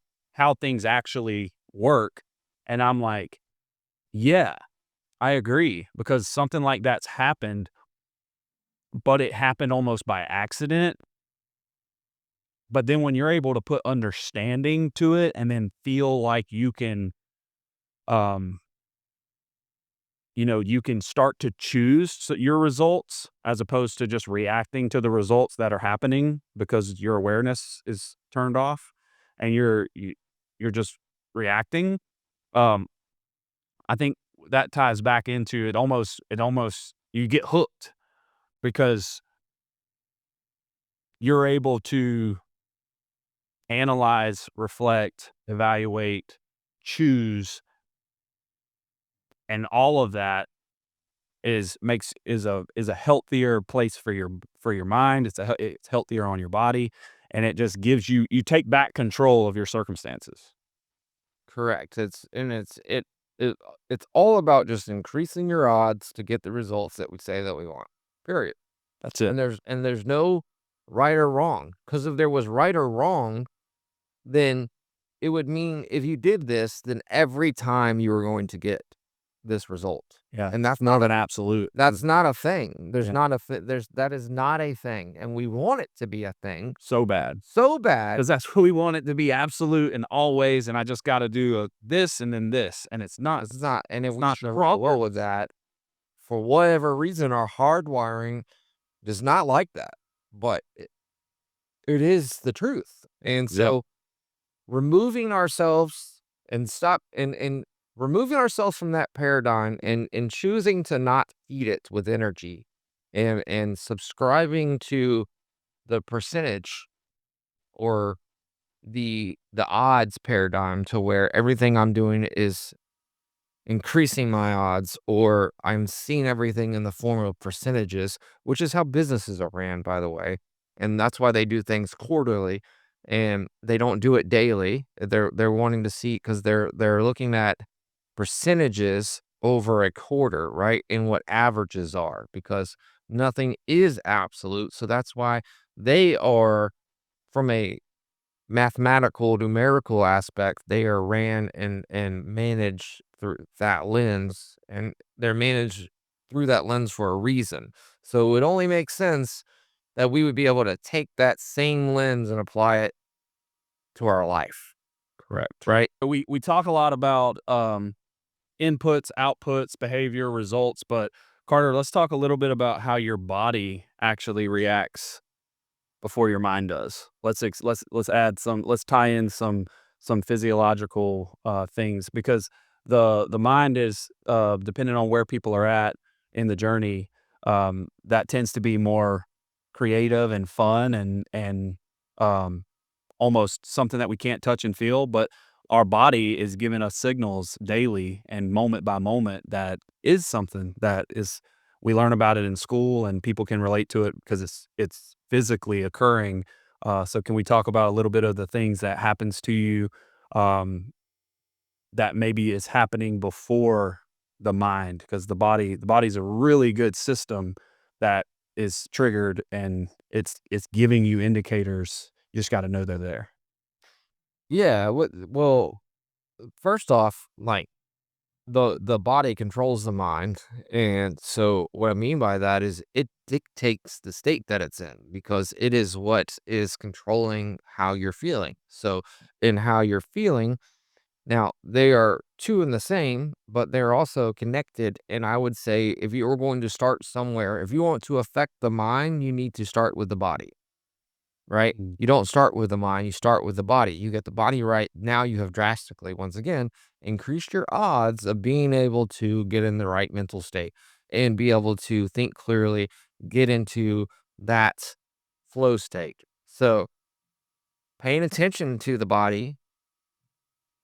things actually work, and I'm like, yeah, I agree, because something like that's happened, but it happened almost by accident. But then when you're able to put understanding to it and then feel like you can, um, you can start to choose your results as opposed to just reacting to the results that are happening because your awareness is turned off and you're just reacting. Um, I think that ties back into it almost you get hooked because you're able to analyze, reflect, evaluate, choose, and all of that is a healthier place for your mind. It's healthier on your body, and it just gives you take back control of your circumstances. Correct. It's all about just increasing your odds to get the results that we say that we want. Period. That's it. And there's no right or wrong. Because if there was right or wrong, then it would mean if you did this, then every time you were going to get this result. Yeah, And that's not not an absolute. that's not a thing. There's Yeah. not a that is not a thing. And we want it to be a thing So bad. so bad. Because that's what we want it to be, absolute and always, and I just gotta do this and then this, and it's not. It's not. And if It's we not struggle with that, for whatever reason, our hardwiring does not like that. But it is the truth. And Yep. so removing ourselves and removing ourselves from that paradigm and choosing to not feed it with energy and subscribing to the percentage or the odds paradigm to where everything I'm doing is increasing my odds, or I'm seeing everything in the form of percentages, which is how businesses are ran, by the way. And that's why they do things quarterly and they don't do it daily. They're wanting to see because they're looking at percentages over a quarter, right? And what averages are, because nothing is absolute. So that's why they are from a mathematical, numerical aspect, they are ran and managed through that lens, and they're managed through that lens for a reason. So it only makes sense that we would be able to take that same lens and apply it to our life, Correct. right? We talk a lot about inputs, outputs, behavior, results, but Carter, let's talk a little bit about how your body actually reacts before your mind does. Let's add some. Let's tie in some physiological things because the mind is depending on where people are at in the journey. That tends to be more creative and fun and um, almost something that we can't touch and feel, but our body is giving us signals daily and moment by moment that is something that is we learn about it in school and people can relate to it because it's physically occurring. So can we talk about a little bit of the things that happens to you um, that maybe is happening before the mind? Because the body's a really good system that is triggered and it's giving you indicators. You just got to know they're there. Yeah, well, first off, like the body controls the mind, and so what I mean by that is it dictates the state that it's in because it is what is controlling how you're feeling. So, in how you're feeling, now they are two in the same, but they're also connected. And I would say if you were going to start somewhere, if you want to affect the mind, you need to start with the body. Right? Mm. You don't start with the mind, you start with the body. You get the body right, now you have drastically, once again, increased your odds of being able to get in the right mental state and be able to think clearly, get into that flow state. So, paying attention to the body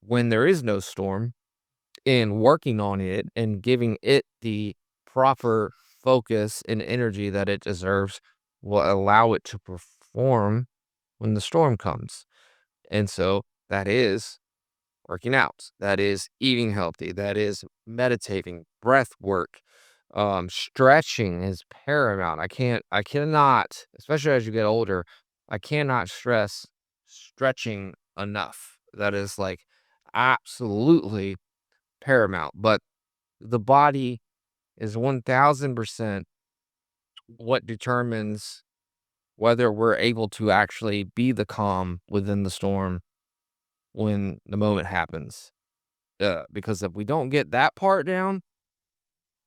when there is no storm and working on it and giving it the proper focus and energy that it deserves will allow it to perform when the storm comes. And so that is working out, that is eating healthy, that is meditating, breath work, stretching is paramount. I cannot, especially as you get older, I cannot stress stretching enough. That is like absolutely paramount. But the body is 1000% what determines whether we're able to actually be the calm within the storm when the moment happens. Because if we don't get that part down,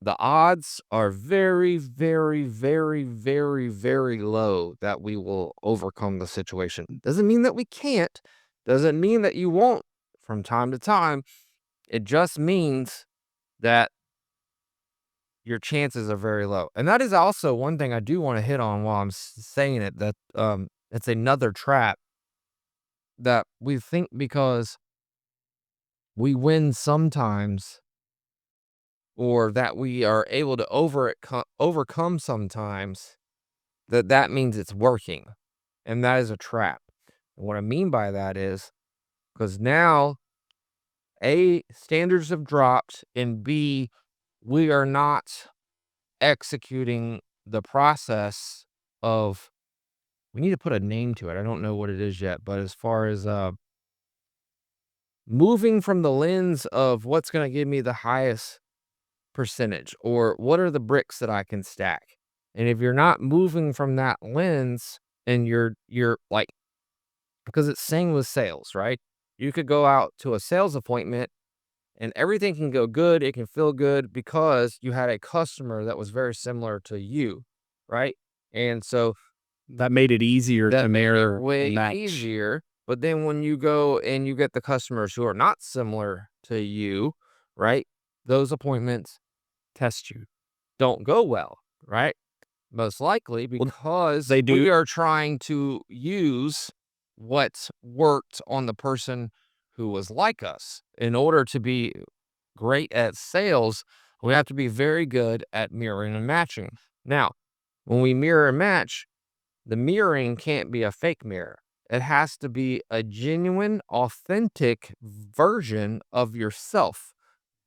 the odds are very, very, very, very, very low that we will overcome the situation. Doesn't mean that we can't, doesn't mean that you won't from time to time. It just means that your chances are very low. And that is also one thing I do want to hit on while I'm saying it that it's another trap that we think because we win sometimes or that we are able to overcome sometimes, that means it's working, and that is a trap. And what I mean by that is because now, A, standards have dropped, and B, we are not executing the process of we need to put a name to it. I don't know what it is yet, but as far as, moving from the lens of what's gonna give me the highest percentage or what are the bricks that I can stack? And if you're not moving from that lens and you're like because it's same with sales, right? You could go out to a sales appointment and everything can go good, it can feel good because you had a customer that was very similar to you, right? And so That made it easier to that made it mirror and way match. easier. But then when you go and you get the customers who are not similar to you, right? Those appointments test you don't go well, right? Most likely Well, because they do. we are trying to use what worked on the person who was like us. In order to be great at sales, we have to be very good at mirroring and matching. Now, when we mirror and match, the mirroring can't be a fake mirror. It has to be a genuine, authentic version of yourself.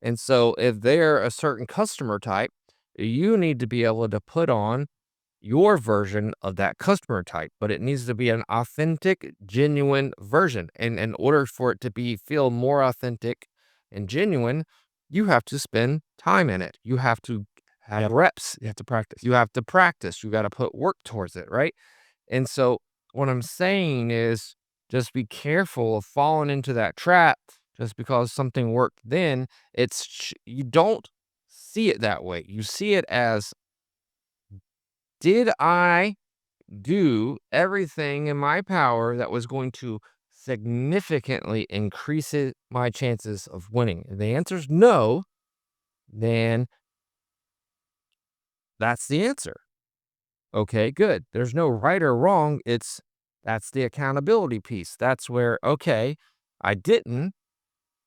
And so if they're a certain customer type, you need to be able to put on your version of that customer type, but it needs to be an authentic, genuine version. And in order for it to feel more authentic and genuine, you have to spend time in it. You have to have Yep. reps. You have to practice. You have to practice. You got to put work towards it, right? And so what I'm saying is just be careful of falling into that trap just because something worked then. You don't see it that way. You see it as, did I do everything in my power that was going to significantly increase my chances of winning? If the answer is no, then that's the answer. Okay, good. There's no right or wrong. That's the accountability piece. That's where, okay, I didn't.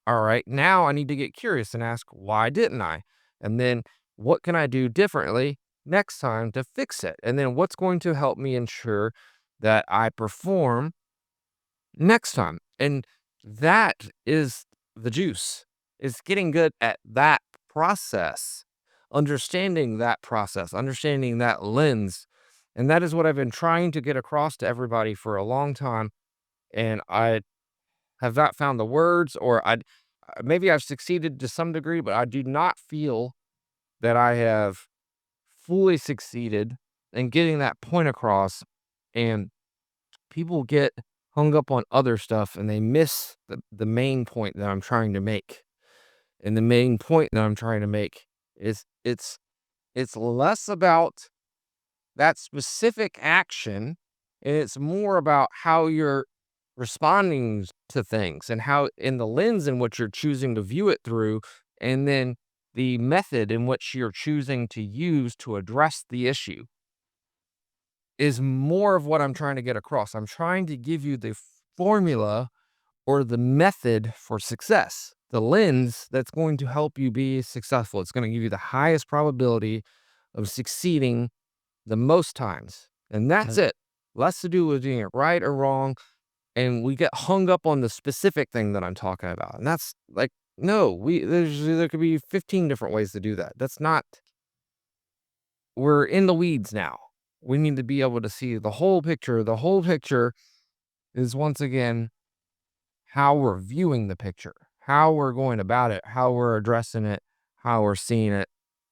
All right, now I need to get curious and ask, why didn't I? And then what can I do differently next time to fix it? And then what's going to help me ensure that I perform next time? And that is the juice, is getting good at that process, understanding that process, understanding that lens. And that is what I've been trying to get across to everybody for a long time. And I have not found the words, or maybe I've succeeded to some degree, but I do not feel that I have fully succeeded in getting that point across. And people get hung up on other stuff and they miss the main point that I'm trying to make. And the main point that I'm trying to make is it's less about that specific action, and it's more about how you're responding to things and how in the lens in which you're choosing to view it through, and then the method in which you're choosing to use to address the issue is more of what I'm trying to get across. I'm trying to give you the formula or the method for success, the lens that's going to help you be successful. It's going to give you the highest probability of succeeding the most times. And that's Okay. it. Less to do with doing it right or wrong. And we get hung up on the specific thing that I'm talking about. And that's like, no, there could be 15 different ways to do that. That's not, we're in the weeds now. We need to be able to see the whole picture. The whole picture is, once again, how we're viewing the picture, how we're going about it, how we're addressing it, how we're seeing it.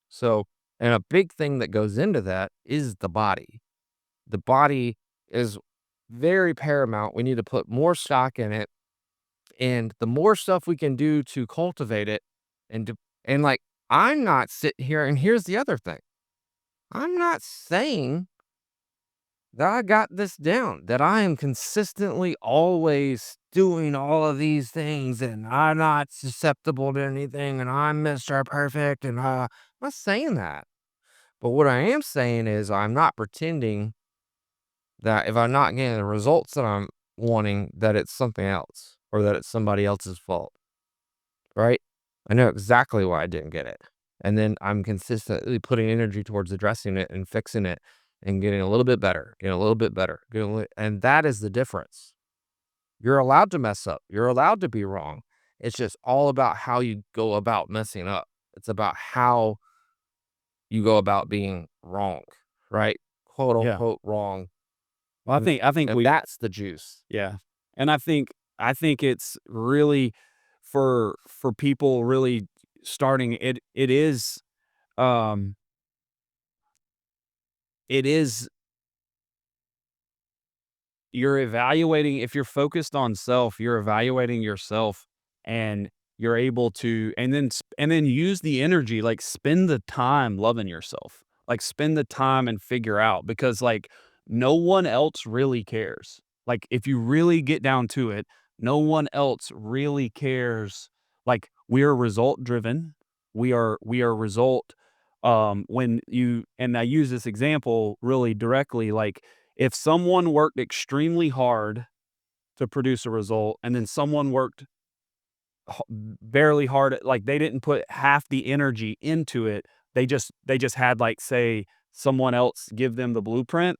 So, and a big thing that goes into that is the body. The body is very paramount. We need to put more stock in it. And the more stuff we can do to cultivate it, and and like, I'm not sitting here, and here's the other thing. I'm not saying that I got this down, that I am consistently always doing all of these things and I'm not susceptible to anything and I'm Mr. Perfect, and I'm not saying that. But what I am saying is I'm not pretending that if I'm not getting the results that I'm wanting, that it's something else or that it's somebody else's fault, right? I know exactly why I didn't get it. And then I'm consistently putting energy towards addressing it and fixing it and getting a little bit better, getting a little bit better. And that is the difference. You're allowed to mess up. You're allowed to be wrong. It's just all about how you go about messing up. It's about how you go about being wrong, right? Quote Yeah. unquote wrong. Well, And, I think and we that's the juice. yeah. And I think it's really for people really starting um it is you're evaluating if you're focused on self, you're evaluating yourself and you're able to and then use the energy, like spend the time loving yourself. Like spend the time and figure out because like no one else really cares. Like if you really get down to it, no one else really cares. Like we're result driven. We are result when you and I use this example really directly like if someone worked extremely hard to produce a result and then someone worked barely hard, like they didn't put half the energy into it, they just had like say someone else give them the blueprint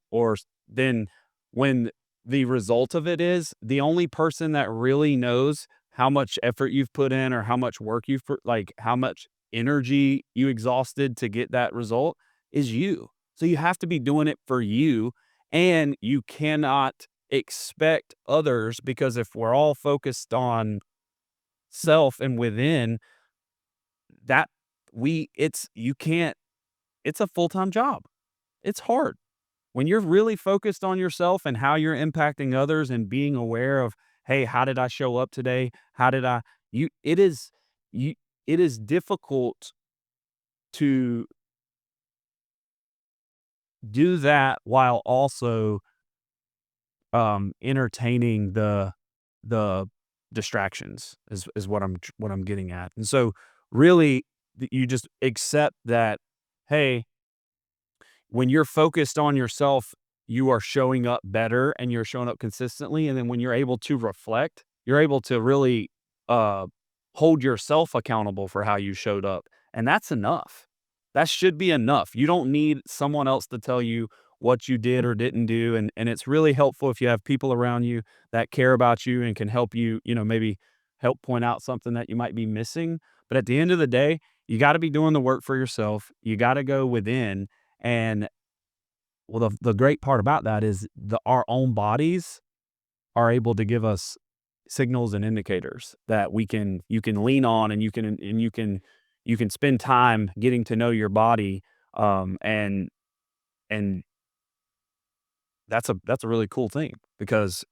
then when the result of it is the only person that really knows how much effort you've put in or how much work you've put, like how much energy you exhausted to get that result is you. So you have to be doing it for you, and you cannot expect others, because if we're all focused on self and within, that we it's you can't it's a full-time job. It's hard. When you're really focused on yourself and how you're impacting others and being aware of, "Hey, how did I show up today? How did I" you you it is difficult to do that while also, entertaining the distractions is what I'm getting at. And so, really, you just accept that, hey, when you're focused on yourself, you are showing up better and you're showing up consistently. And then when you're able to reflect, you're able to really uh, hold yourself accountable for how you showed up. And that's enough. That should be enough. You don't need someone else to tell you what you did or didn't do. And it's really helpful if you have people around you that care about you and can help you, maybe help point out something that you might be missing. But at the end of the day, you got to be doing the work for yourself. You got to go within, and well, the great part about that is our own bodies are able to give us signals and indicators that you can lean on, and you can spend time getting to know your body, and that's a really cool thing, because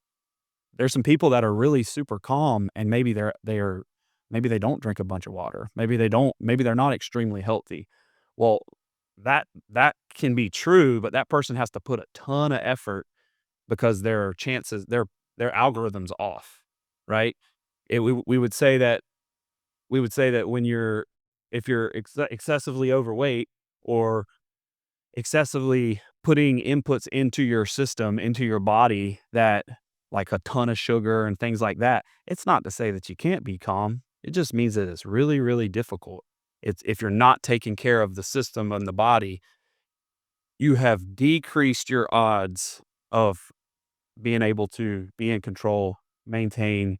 there's some people that are really super calm, and maybe they don't drink a bunch of water. Maybe they're not extremely healthy. Well, that can be true, but that person has to put a ton of effort, because their algorithm's off, right? We would say that when you're if you're excessively overweight, or excessively putting inputs into your system, into your body, that like a ton of sugar and things like that, it's not to say that you can't be calm. It just means that it's really, really difficult. It's if you're not taking care of the system and the body, you have decreased your odds of being able to be in control, maintain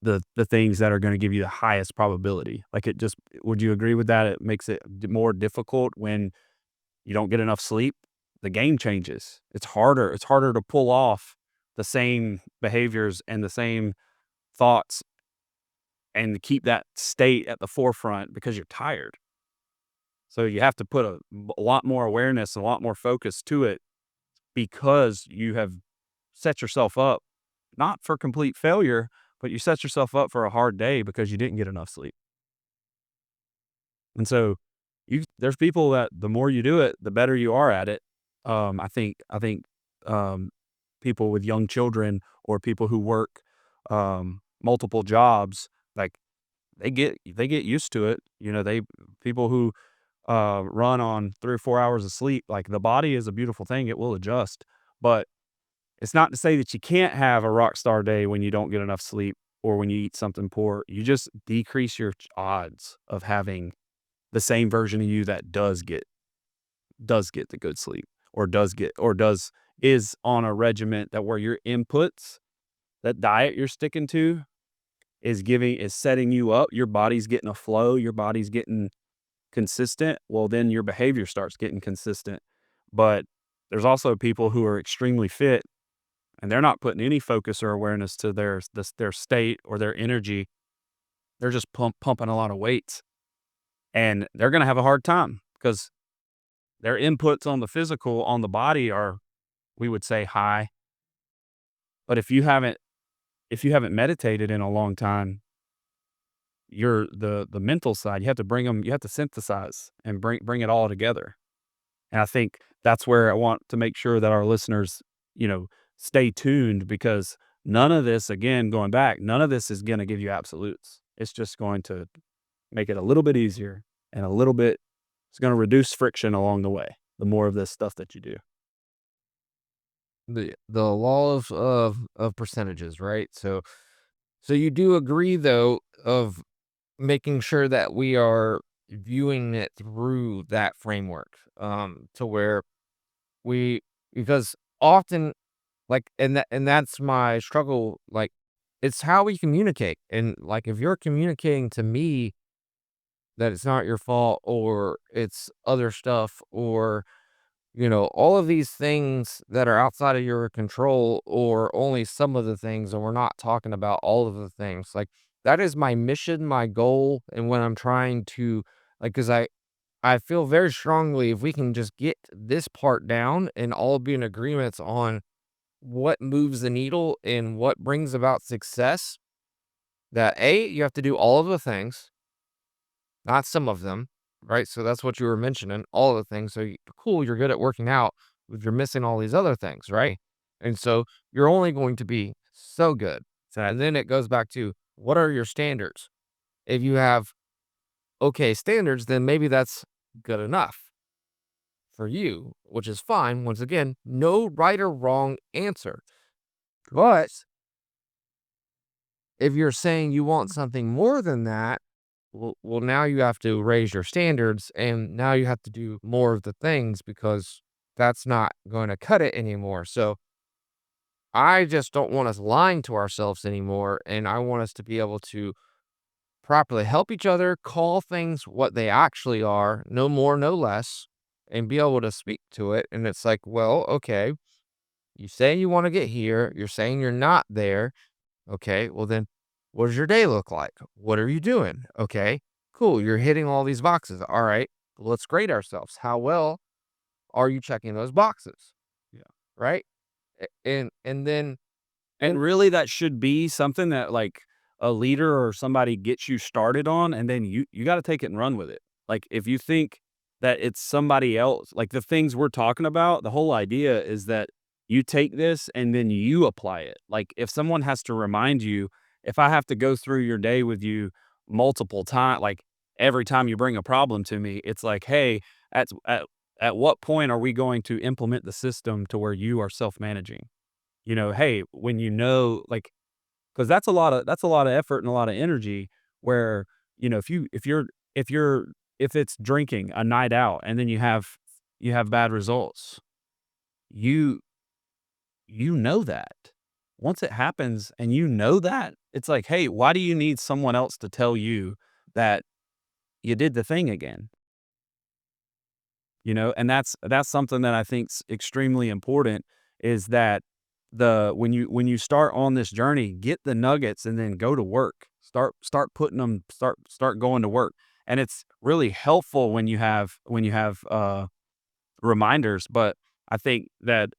the things that are gonna give you the highest probability. Like, it just would you agree with that? It makes it more difficult when you don't get enough sleep. The game changes. It's harder to pull off the same behaviors and the same thoughts, and to keep that state at the forefront, because you're tired. So you have to put a lot more awareness, a lot more focus to it, because you have set yourself up not for complete failure, but you set yourself up for a hard day because you didn't get enough sleep. And so there's people that the more you do it, the better you are at it. I think um, people with young children, or people who work multiple jobs, like they get used to it. People who run on 3 or 4 hours of sleep, like, the body is a beautiful thing. It will adjust, but it's not to say that you can't have a rock star day when you don't get enough sleep, or when you eat something poor. You just decrease your odds of having the same version of you that does get the good sleep, or does is on a regiment that where your inputs, that diet you're sticking to, is setting you up. Your body's getting a flow, your body's getting consistent. Well, then your behavior starts getting consistent. But there's also people who are extremely fit, and they're not putting any focus or awareness to their state or their energy. They're just pumping a lot of weights, and they're going to have a hard time, because their inputs on the physical, on the body, are, we would say, high. But if you haven't meditated in a long time, the mental side, you have to synthesize and bring it all together. And I think that's where I want to make sure that our listeners, you know, stay tuned, because none of this, again, going back, none of this is going to give you absolutes. It's just going to make it a little bit easier, and it's going to reduce friction along the way. The more of this stuff that you do. The law of percentages, right? So you do agree though of making sure that we are viewing it through that framework, to where we because often, like, and that's my struggle, like, it's how we communicate, and, like, if you're communicating to me that it's not your fault, or it's other stuff, or all of these things that are outside of your control or only some of the things, and we're not talking about all of the things. Like that is my mission, my goal, and when I'm trying to cuz I feel very strongly if we can just get this part down and all be in agreements on what moves the needle and what brings about success, that you have to do all of the things, not some of them, right? So that's what you were mentioning, all of the things. So cool, you're good at working out, but you're missing all these other things, right? And so you're only going to be so good. And then it goes back to what are your standards? If you have okay standards, then maybe that's good enough for you, which is fine. Once again, no right or wrong answer. But if you're saying you want something more than that, well, now you have to raise your standards and now you have to do more of the things because that's not going to cut it anymore. So I just don't want us lying to ourselves anymore. And I want us to be able to properly help each other, call things what they actually are, no more, no less, and be able to speak to it. And it's like, well, okay, you say you want to get here, you're saying you're not there. Okay, well then, what does your day look like? What are you doing? Okay, cool. You're hitting all these boxes. All right, let's grade ourselves. How well are you checking those boxes? Yeah. Right? And then And really, that should be something that, like, a leader or somebody gets you started on, and then you gotta take it and run with it. Like, if you think that it's somebody else like, the things we're talking about, the whole idea is that you take this and then you apply it. Like, if someone has to remind you if I have to go through your day with you multiple times, like, every time you bring a problem to me, it's like, "Hey, at what point are we going to implement the system to where you are self-managing?" Hey, when like, because that's a lot of effort and a lot of energy where, if it's drinking a night out and then you have bad results, you know that. Once it happens and that, it's like, "Hey, why do you need someone else to tell you that you did the thing again?" And that's something that I think's extremely important is that when you start on this journey, get the nuggets and then go to work. Start putting them start going to work. And it's really helpful when you have reminders, but I think that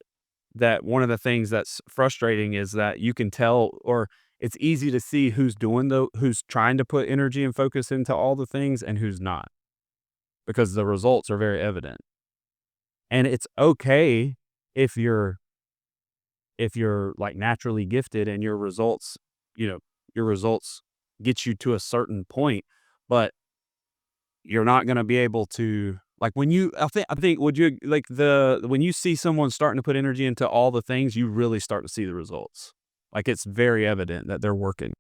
one of the things that's frustrating is that you can tell, or it's easy to see who's trying to put energy and focus into all the things and who's not, because the results are very evident. And it's okay if you're like naturally gifted and you know, your results get you to a certain point, but you're not going to be able to like I think would you like the when you see someone starting to put energy into all the things, you really start to see the results. Like it's very evident that they're working.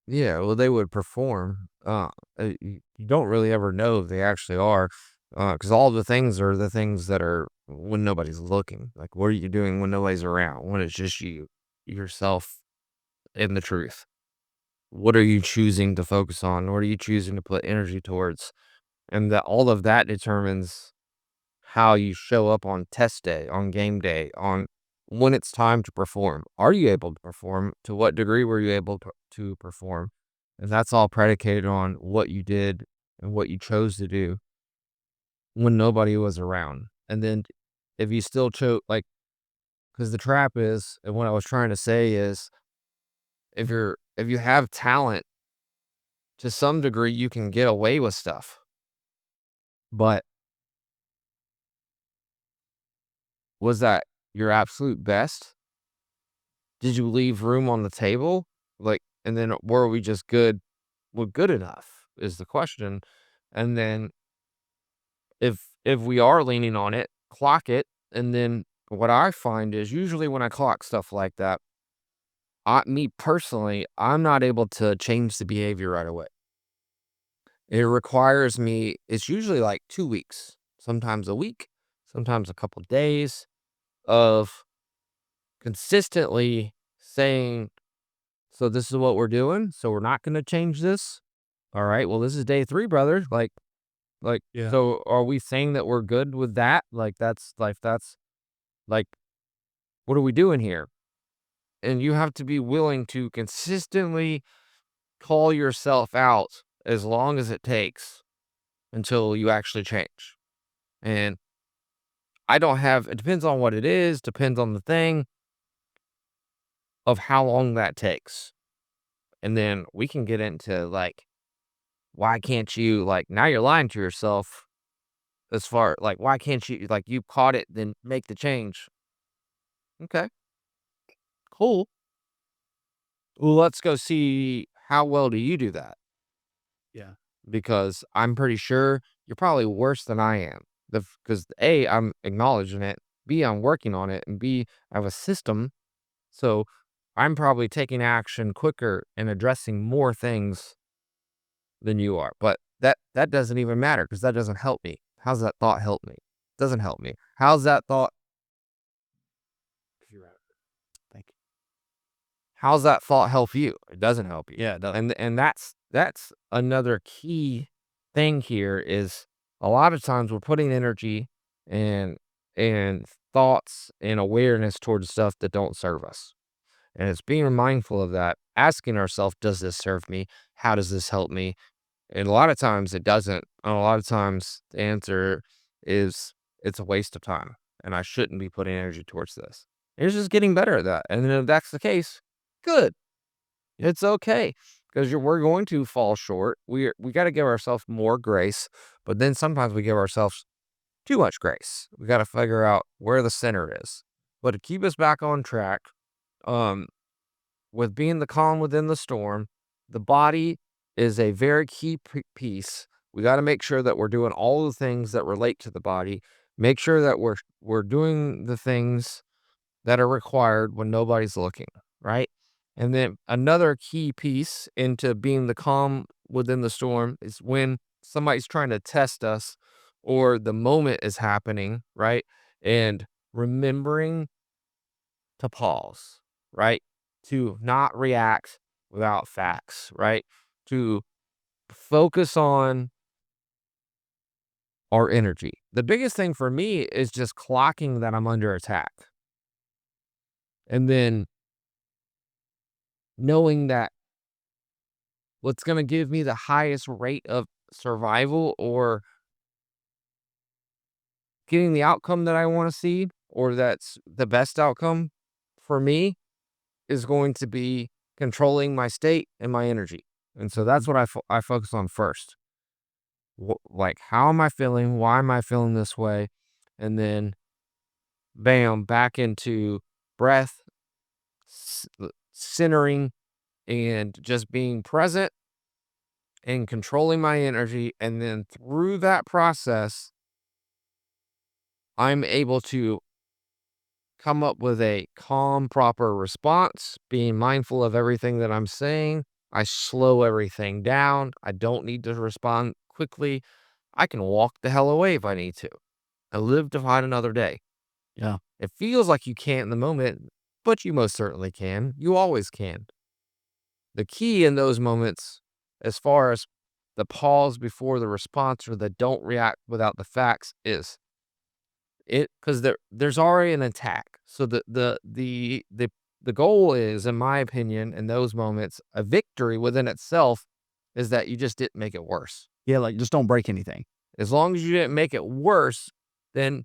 yeah, well, they would perform. You don't really ever know if they actually are, because all the things are the things that are when nobody's looking. Like, what are you doing when nobody's around? When it's just you, yourself, and the truth. What are you choosing to focus on? What are you choosing to put energy towards? And that all of that determines how you show up on test day, on game day, on when it's time to perform. Are you able to perform? To what degree were you able to perform? And that's all predicated on what you did and what you chose to do when nobody was around. And then if you still chose, like, because the trap is, and what I was trying to say is, if you have talent to some degree, you can get away with stuff. But was that your absolute best? Did you leave room on the table? Like, and then were we just good? Well, good enough is the question. And then if we are leaning on it, clock it. And then what I find is usually when I clock stuff like that, me personally, I'm not able to change the behavior right away. It requires me, it's usually like 2 weeks, sometimes a week, sometimes a couple days of consistently saying, so this is what we're doing. So we're not going to change this. All right. Well, this is day 3, brother. Like, Like, Yeah. so are we saying that we're good with that? That's like, what are we doing here? And you have to be willing to consistently call yourself out as long as it takes until you actually change. And I don't have, it depends on what it is, depends on the thing of how long that takes. And then we can get into like, why can't you, like, now you're lying to yourself as far, like, why can't you, like, you caught it, then make the change. Okay, cool. Well, let's go see how well do you do that? Yeah. Because I'm pretty sure you're probably worse than I am. Because A, I'm acknowledging it. B, I'm working on it. And B, I have a system. So I'm probably taking action quicker and addressing more things than you are. But that doesn't even matter because that doesn't help me. How's that thought help me? Doesn't help me. How's that thought? You're right. Thank you. How's that thought help you? It doesn't help you. Yeah, it does. And that's another key thing here is a lot of times we're putting energy and and thoughts and awareness towards stuff that don't serve us. And it's being mindful of that, asking ourselves, does this serve me? How does this help me? And a lot of times it doesn't. And a lot of times the answer is it's a waste of time and I shouldn't be putting energy towards this. And it's just getting better at that. And then if that's the case, good. It's okay because we're going to fall short. We got to give ourselves more grace, but then sometimes we give ourselves too much grace. We got to figure out where the center is. But to keep us back on track, um, with being the calm within the storm, the body is a very key piece. We got to make sure that we're doing all the things that relate to the body. Make sure that we're doing the things that are required when nobody's looking, right? And then another key piece into being the calm within the storm is when somebody's trying to test us or the moment is happening, right? And remembering to pause, right? To not react without facts, right? To focus on our energy. The biggest thing for me is just clocking that I'm under attack. And then knowing that what's going to give me the highest rate of survival or getting the outcome that I want to see, or that's the best outcome for me, is going to be controlling my state and my energy. And so that's what I focus on first. Like, how am I feeling? Why am I feeling this way? And then, bam, back into breath, centering, and just being present and controlling my energy. And then through that process, I'm able to come up with a calm, proper response, being mindful of everything that I'm saying. I slow everything down. I don't need to respond quickly. I can walk the hell away if I need to. I live to fight another day. Yeah. It feels like you can't in the moment, but you most certainly can. You always can. The key in those moments, as far as the pause before the response or the don't react without the facts, is it because there's already an attack. So the goal is, in my opinion, in those moments, a victory within itself is that you just didn't make it worse. Yeah, like, just don't break anything. As long as you didn't make it worse, then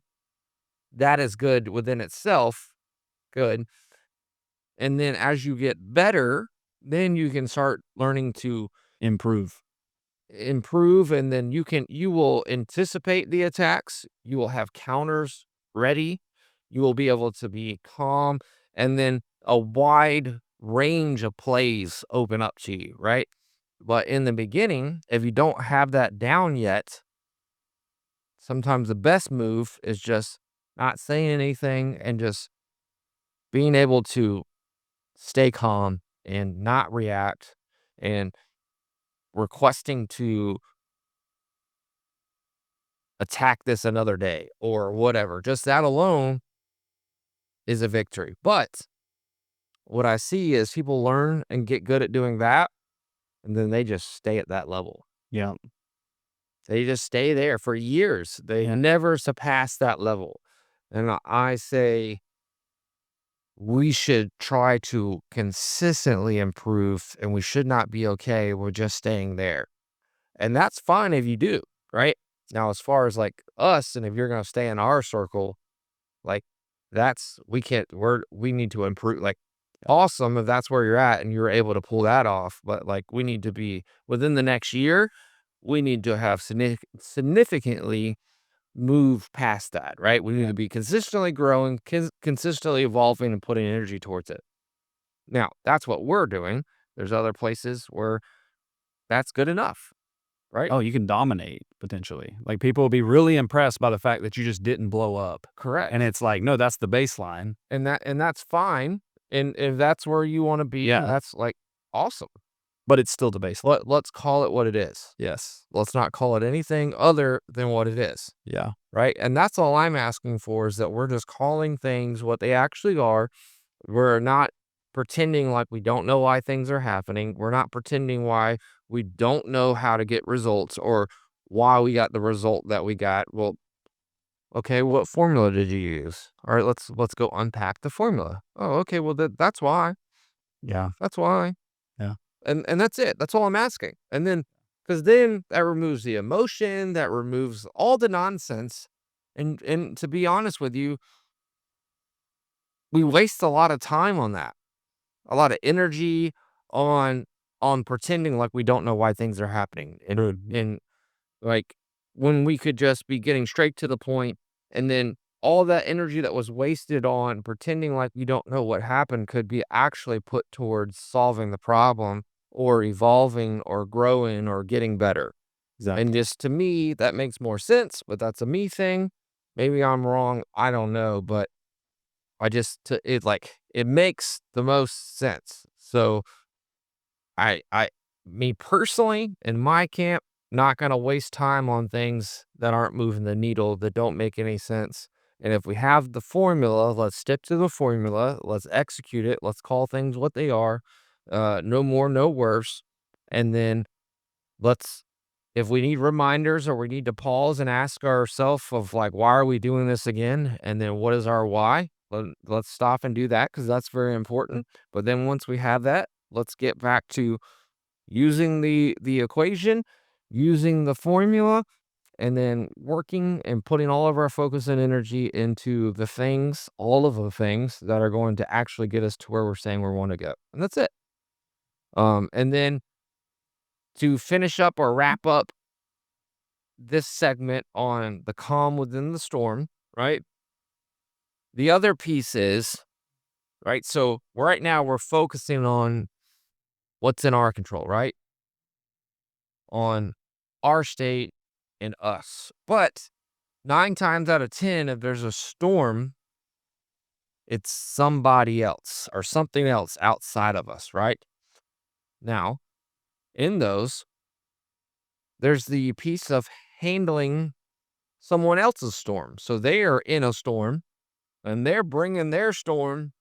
that is good within itself. Good. And then as you get better, then you can start learning to Improve. improve, and then you will anticipate the attacks. You will have counters ready. You will be able to be calm, and then a wide range of plays open up to you, right? But in the beginning, if you don't have that down yet, sometimes the best move is just not saying anything and just being able to stay calm and not react and requesting to attack this another day or whatever. Just that alone is a victory. But what I see is people learn and get good at doing that, and then they just stay at that level. Yeah. They just stay there for years. They Yeah. never surpass that level. And I say we should try to consistently improve, and we should not be okay with just staying there. And that's fine if you do, right? Now, as far as like us, and if you're going to stay in our circle, like that's, we can't, we need to improve. Like, awesome if that's where you're at and you're able to pull that off. But like, we need to be within the next year, we need to have significantly move past that, right? We need Yeah. to be consistently growing, consistently evolving, and putting energy towards it. Now, that's what we're doing. There's other places where that's good enough, right? Oh, you can dominate potentially. Like, people will be really impressed by the fact that you just didn't blow up. And Correct. it's like, no, that's the baseline. And that's fine. And if that's where you want to be, Yeah. that's like awesome. But it's still the baseline. Let's call it what it is. Yes. Let's not call it anything other than what it is, Yeah. right? And that's all I'm asking for, is that we're just calling things what they actually are. We're not pretending like we don't know why things are happening. We're not pretending why we don't know how to get results, or why we got the result that we got. Well, okay, what formula did you use? All right, let's go unpack the formula. Oh, okay, well that's why. Yeah. That's why. Yeah. And that's it. That's all I'm asking. And then, because then that removes the emotion, that removes all the nonsense. And to be honest with you, we waste a lot of time on that. A lot of energy on pretending like we don't know why things are happening. And like, when we could just be getting straight to the point, and then all that energy that was wasted on pretending like we don't know what happened could be actually put towards solving the problem, or evolving or growing or getting better. And Exactly. just, to me, that makes more sense, but that's a me thing. Maybe I'm wrong. I don't know, but it like, it makes the most sense. So I me personally, in my camp, not gonna waste time on things that aren't moving the needle, that don't make any sense. And if we have the formula, let's stick to the formula. Let's execute it. Let's call things what they are. No more, no worse. And then let's, if we need reminders, or we need to pause and ask ourselves of like, why are we doing this again? And then what is our why? Let's stop and do that, because that's very important. But then once we have that, let's get back to using the equation, using the formula, and then working and putting all of our focus and energy into the things, all of the things that are going to actually get us to where we're saying we want to go. And that's it. And then to finish up or wrap up this segment on the calm within the storm, right? The other piece is, right? So right now we're focusing on what's in our control, right? On our state and us. But 9 times out of 10, if there's a storm, it's somebody else or something else outside of us, right? Now, in those, there's the piece of handling someone else's storm. So they are in a storm, and they're bringing their storm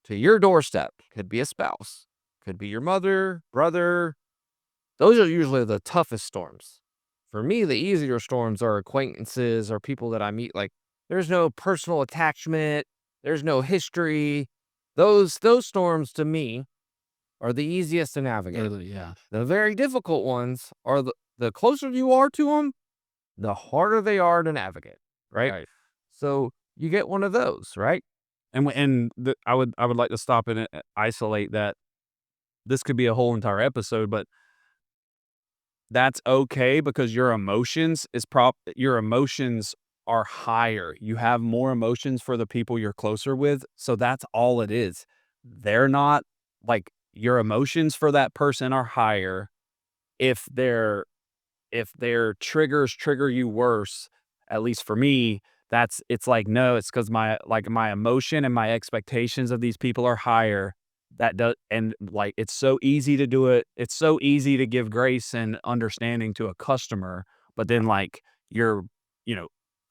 to your doorstep. Could be a spouse, could be your mother, brother. Those are usually the toughest storms. For me, the easier storms are acquaintances or people that I meet. Like, there's no personal attachment, there's no history. Those storms to me are the easiest to navigate. Yeah. The very difficult ones are the closer you are to them, the harder they are to navigate, right? Right. So you get one of those, right? I would like to stop and isolate that. This could be a whole entire episode, but that's okay, because your emotions are higher. You have more emotions for the people you're closer with, so that's all it is. They're not like, your emotions for that person are higher. If their triggers trigger you worse, at least for me, it's like, no, it's because my emotion and my expectations of these people are higher. That does, and like, it's so easy to do it. It's so easy to give grace and understanding to a customer, but then like, your, you know,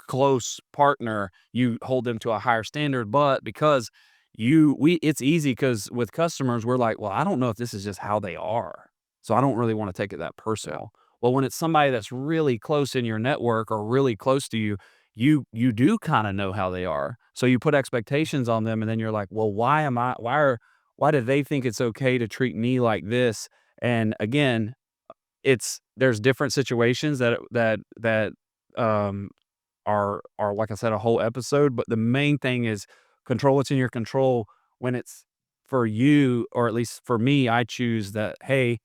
close partner, you hold them to a higher standard. But because it's easy, because with customers, we're like, well, I don't know if this is just how they are, so I don't really want to take it that Yeah. personal. Well, when it's somebody that's really close in your network or really close to you, you do kinda know how they are. So you put expectations on them, and then you're like, "Well, why do they think it's okay to treat me like this?" And again, there's different situations that um, are, like I said, a whole episode, but the main thing is control what's in your control when it's for you, or at least for me, I choose that, "Hey,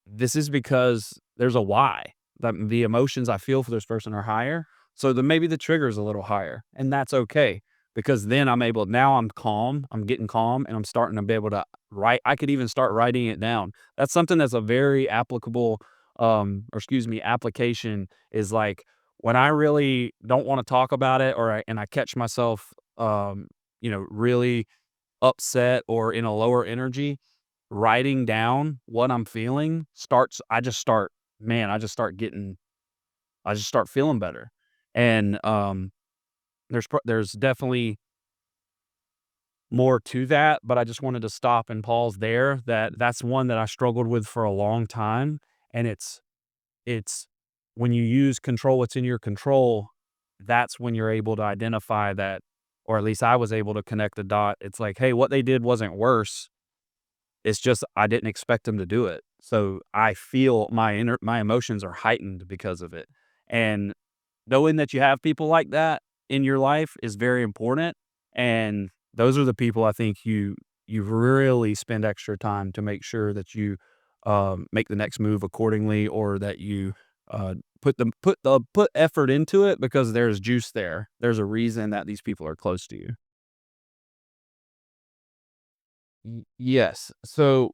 this is because there's a why. That the emotions I feel for this person are higher, so then maybe the trigger is a little higher, and that's okay, because then I'm calm, I'm getting calm, and I'm starting to be able to write. I could even start writing it down. That's something that's a very applicable, or excuse me, application is like, when I really don't wanna talk about it, and I catch myself, really upset or in a lower energy, writing down what I'm feeling starts I just start getting I just start feeling better. And, there's definitely more to that, but I just wanted to stop and pause there. That's one that I struggled with for a long time, and it's when you use control what's in your control, that's when you're able to identify that, or at least I was able to connect the dot. It's like, "Hey, what they did wasn't worse. It's just I didn't expect them to do it." So I feel my emotions are heightened because of it. And knowing that you have people like that in your life is very important. And those are the people I think you really spend extra time to make sure that you make the next move accordingly, or that you put effort into it, because there's juice there. There's a reason that these people are close to you. Yes. So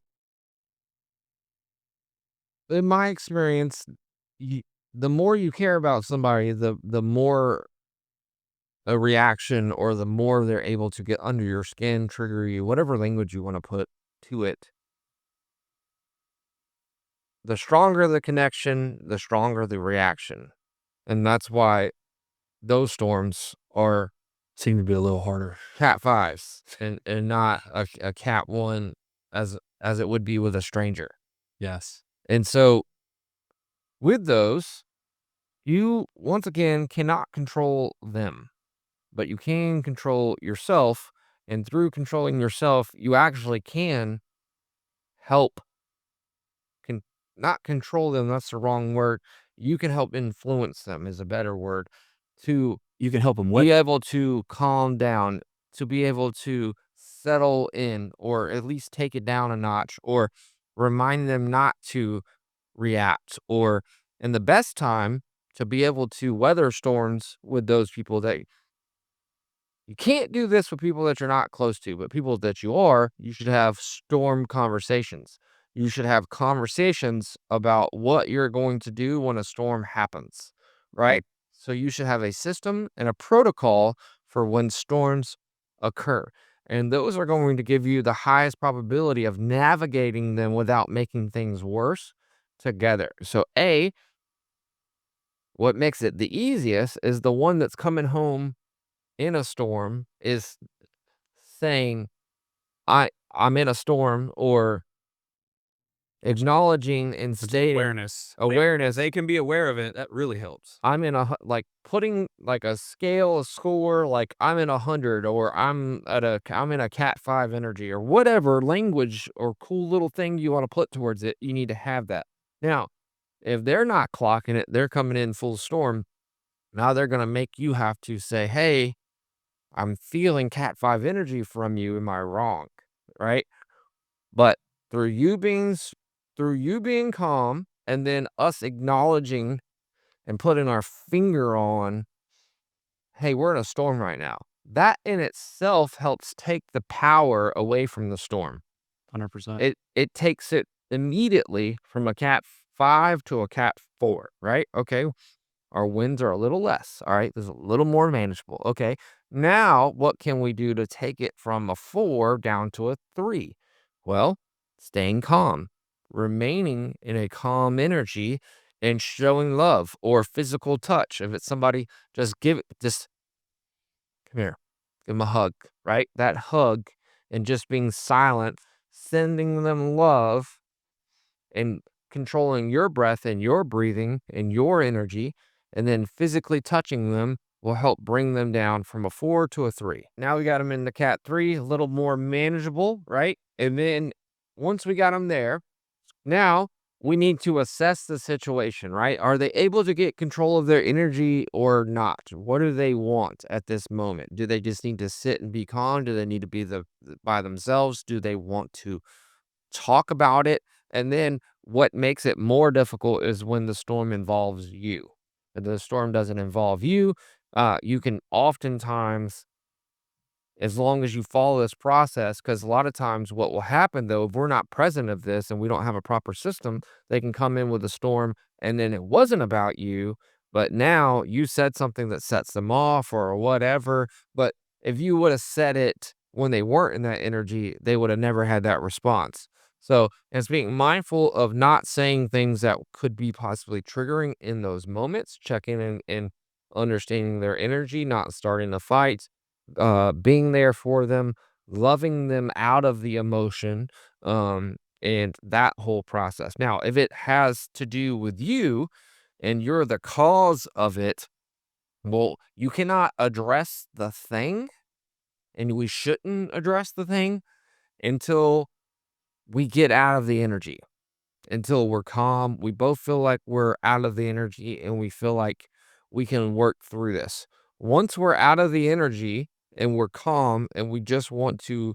in my experience, y the more you care about somebody, the more a reaction or the more they're able to get under your skin, trigger you, whatever language you wanna put to it, the stronger the connection, the stronger the reaction. And that's why those storms are Seem to be a little harder. Cat 5s and not a Cat 1 as it would be with a stranger. Yes. And so with those, you once again cannot control them, but you can control yourself. And through controlling yourself, you actually can help, can not control them. That's the wrong word. You can help influence them is a better word to You can help them what? be able to calm down, to be able to settle in, or at least take it down a notch, or remind them not to react, or in the best time to be able to weather storms with those people that you can't do this with people that you're not close to, but people that you are, you should have storm conversations. You should have conversations about what you're going to do when a storm happens, right? So you should have a system and a protocol for when storms occur. And those are going to give you the highest probability of navigating them without making things worse together. So, what makes it the easiest is the one that's coming home in a storm is saying, I'm in a storm," or acknowledging and It's stating awareness. If awareness. they can be aware of it, that really helps. I'm in like putting like a scale, a score, like I'm in 100, or I'm in a Cat 5 energy, or whatever language or cool little thing you want to put towards it. You need to have that. Now, if they're not clocking it, they're coming in full storm. Now they're going to make you have to say, "Hey, I'm feeling Cat 5 energy from you. Am I wrong?" Right? But through you being through you being calm, and then us acknowledging and putting our finger on, "Hey, we're in a storm right now." That in itself helps take the power away from the storm. 100%. It takes it immediately from a Cat 5 to a Cat 4, right? Okay, our winds are a little less, all right? There's a little more manageable. Okay, now what can we do to take it from a 4 down to a 3? Well, staying calm, remaining in a calm energy, and showing love or physical touch. If it's somebody, just come here, give them a hug, right? That hug and just being silent, sending them love, and controlling your breath and your breathing and your energy, and then physically touching them will help bring them down from a 4 to a 3. Now we got them in the cat 3, a little more manageable, right? And then once we got them there, now we need to assess the situation, right? Are they able to get control of their energy or not? What do they want at this moment? Do they just need to sit and be calm? Do they need to be by themselves? Do they want to talk about it? And then what makes it more difficult is when the storm involves you. If the storm doesn't involve you, you can oftentimes, as long as you follow this process, because a lot of times what will happen though, if we're not present of this and we don't have a proper system, they can come in with a storm and then it wasn't about you, but now you said something that sets them off or whatever. But if you would have said it when they weren't in that energy, they would have never had that response. So it's being mindful of not saying things that could be possibly triggering in those moments, checking in and understanding their energy, not starting a fight, being there for them, loving them out of the emotion, and that whole process. Now, if it has to do with you and you're the cause of it, well, you cannot address the thing, and we shouldn't address the thing until we get out of the energy, until we're calm. We both feel like we're out of the energy and we feel like we can work through this. Once we're out of the energy and we're calm and we just want to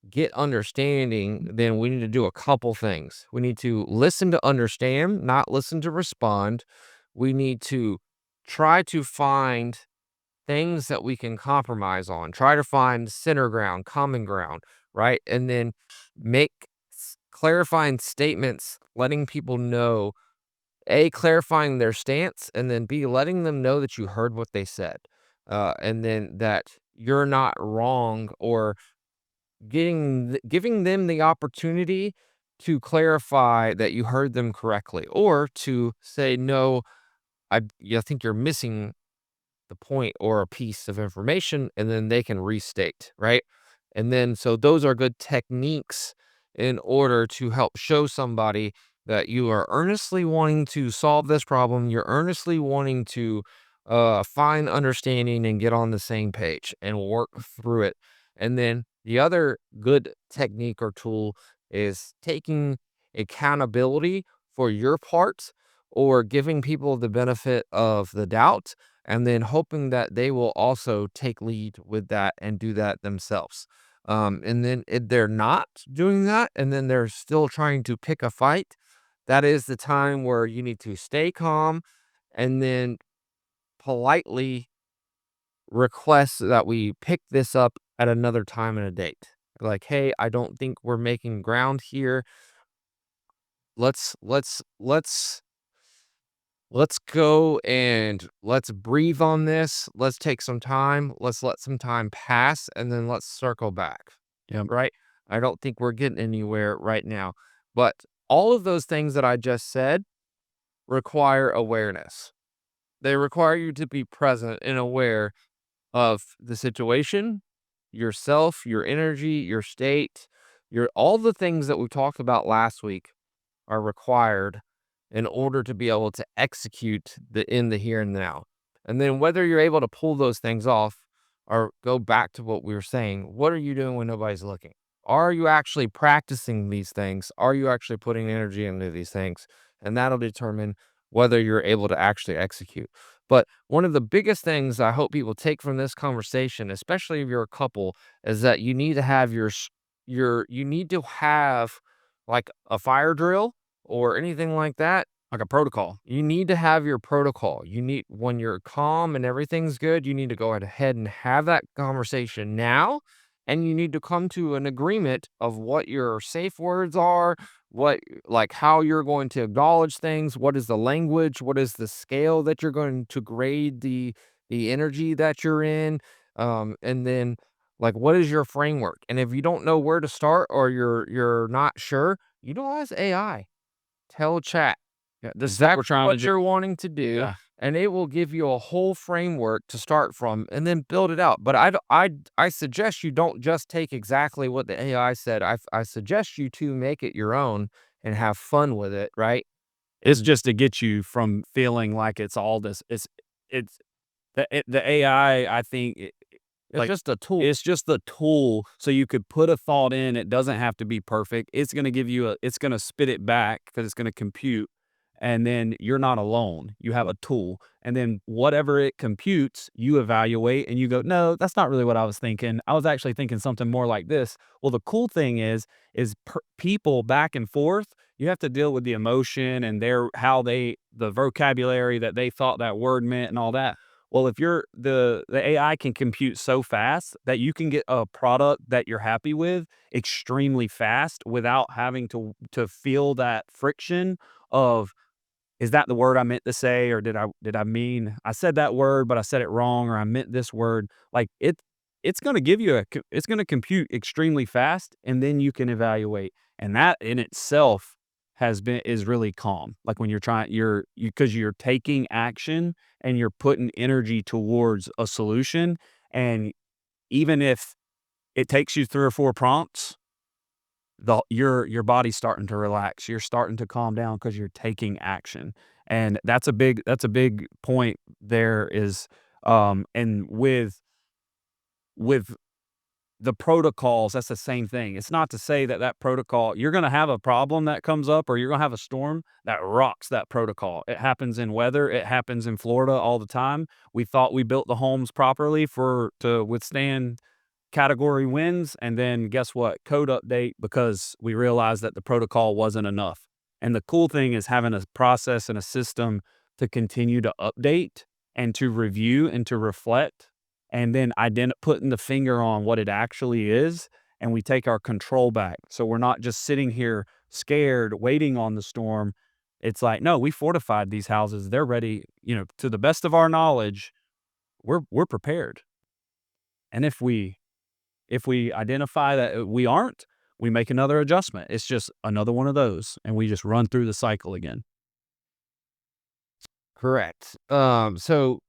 get understanding, then we need to do a couple things. We need to listen to understand, not listen to respond. We need to try to find things that we can compromise on, try to find center ground, common ground, right? And then make clarifying statements, letting people know, A, clarifying their stance, and then B, letting them know that you heard what they said. And then that you're not wrong, or giving them the opportunity to clarify that you heard them correctly, or to say, no, I think you're missing the point or a piece of information, and then they can restate, right? And then so those are good techniques in order to help show somebody that you are earnestly wanting to solve this problem. You're earnestly wanting to find understanding and get on the same page and work through it. And then the other good technique or tool is taking accountability for your part, or giving people the benefit of the doubt, and then hoping that they will also take lead with that and do that themselves. And then if they're not doing that, and then they're still trying to pick a fight, that is the time where you need to stay calm and then politely request that we pick this up at another time and a date. Like, hey, I don't think we're making ground here. Let's go and let's breathe on this. Let's take some time. Let's let some time pass and then let's circle back. Yep. Right? I don't think we're getting anywhere right now. But all of those things that I just said require awareness. They require you to be present and aware of the situation, yourself, your energy, your state, your all the things that we talked about last week are required in order to be able to execute the in the here and now. And then whether you're able to pull those things off, or go back to what we were saying, what are you doing when nobody's looking? Are you actually practicing these things? Are you actually putting energy into these things? And that'll determine whether you're able to actually execute. But one of the biggest things I hope people take from this conversation, especially if you're a couple, is that you need to have you need to have like a fire drill or anything like that. Like a protocol. You need to have your protocol. You need, when you're calm and everything's good, you need to go ahead and have that conversation now. And you need to come to an agreement of what your safe words are, what, like, how you're going to acknowledge things, what is the language, what is the scale that you're going to grade the energy that you're in, and then like what is your framework? And if you don't know where to start, or you're not sure, utilize AI. Tell chat Yeah, this is what we're exactly trying to what do. you're wanting to do, Yeah. and it will give you a whole framework to start from and then build it out. But I suggest you don't just take exactly what the AI said. I suggest you to make it your own and have fun with it, right? It's And just to get you from feeling like it's all this it's the AI, I think it's like, just a tool. it's just the tool so you could put a thought in, it doesn't have to be perfect. It's gonna give you a it's gonna spit it back because it's gonna compute, and then you're not alone. You have a tool, and then whatever it computes, you evaluate and you go, "No, that's not really what I was thinking. I was actually thinking something more like this." Well, the cool thing is people back and forth, you have to deal with the emotion and their how they the vocabulary that they thought that word meant and all that. Well, if you're the AI can compute so fast that you can get a product that you're happy with extremely fast without having to feel that friction of, "Is that the word I meant to say, or did I mean I said that word, but I said it wrong, or I meant this word." Like, it's gonna give you it's gonna compute extremely fast, and then you can evaluate, and that in itself is really calm. Like, when you're trying you 'cause you're taking action, and you're putting energy towards a solution, and even if it takes you 3 or 4 prompts, your body's starting to relax. You're starting to calm down because 'cause you're taking action, and that's a big point there is, and with the protocols, that's the same thing. It's not to say that that protocol you're gonna have a problem that comes up or you're gonna have a storm that rocks that protocol. It happens in weather, it happens in Florida all the time. We thought we built the homes properly for to withstand category wins, and then guess what? Code update because we realized that the protocol wasn't enough. And the cool thing is having a process and a system to continue to update and to review and to reflect, and then putting the finger on what it actually is, and we take our control back. So we're not just sitting here scared, waiting on the storm. It's like, no, we fortified these houses. They're ready, to the best of our knowledge, we're prepared. And if we identify that we aren't, we make another adjustment. It's just another one of those, and we just run through the cycle again. Correct. So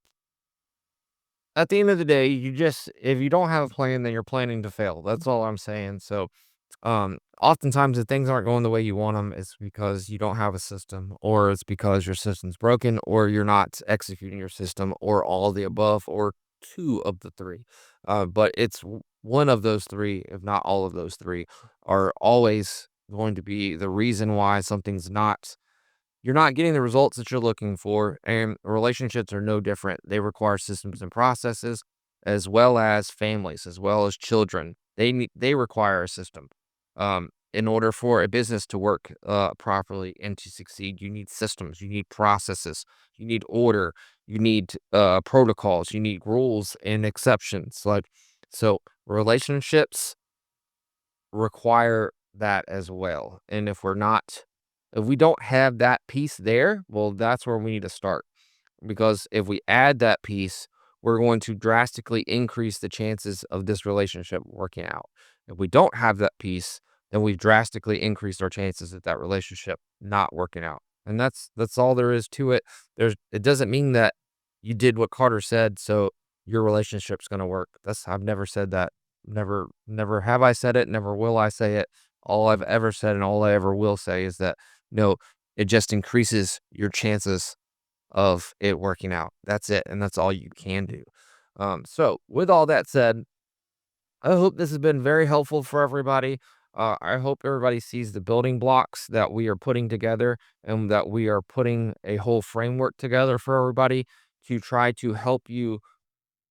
at the end of the day, you just if you don't have a plan, then you're planning to fail. That's all I'm saying. So, oftentimes if things aren't going the way you want them, it's because you don't have a system, or it's because your system's broken, or you're not executing your system, or all the above, or two of the three. But it's one of those three, if not all of those three, are always going to be the reason why something's not you're not getting the results that you're looking for, and relationships are no different. They require systems and processes, as well as families, as well as children. They require a system. In order for a business to work properly and to succeed, you need systems, you need processes, you need order, you need protocols, you need rules and exceptions. Like so, relationships require that as well. And if we don't have that piece there, well, that's where we need to start. Because if we add that piece, we're going to drastically increase the chances of this relationship working out. If we don't have that piece, then we've drastically increased our chances of that relationship not working out. And that's all there is to it. It doesn't mean that you did what Carter said, so your relationship's gonna work. I've never said that. Never have I said it, never will I say it. All I've ever said and all I ever will say is that no, it just increases your chances of it working out. That's it, and that's all you can do. So with all that said, I hope this has been very helpful for everybody. I hope everybody sees the building blocks that we are putting together and that we are putting a whole framework together for everybody to try to help you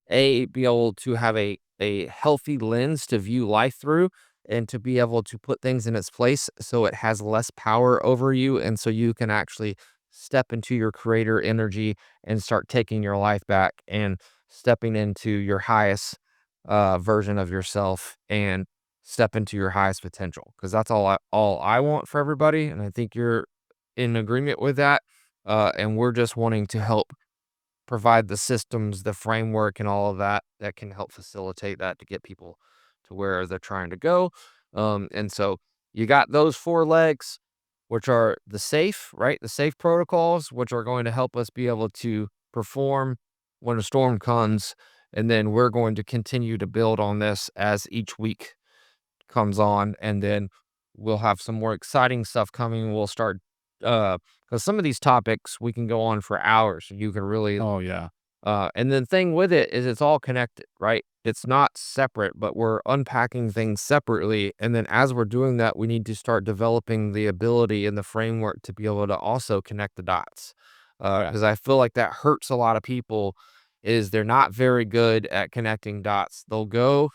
be able to have a healthy lens to view life through and to be able to put things in its place so it has less power over you and so you can actually step into your creator energy and start taking your life back and stepping into your highest version of yourself and step into your highest potential because that's all I want for everybody, and I think you're in agreement with that, and we're just wanting to help provide the systems, the framework, and all of that that can help facilitate that to get people to where they're trying to go. And so you got those four legs, which are the safe, right? The safe protocols, which are going to help us be able to perform when a storm comes. And then we're going to continue to build on this as each week comes on. And then we'll have some more exciting stuff coming. We'll start, because some of these topics we can go on for hours. You can really, Oh, yeah. and the thing with it is it's all connected, right? It's not separate, but we're unpacking things separately. And then as we're doing that, we need to start developing the ability and the framework to be able to also connect the dots. Because I feel like that hurts a lot of people is they're not very good at connecting dots. They'll go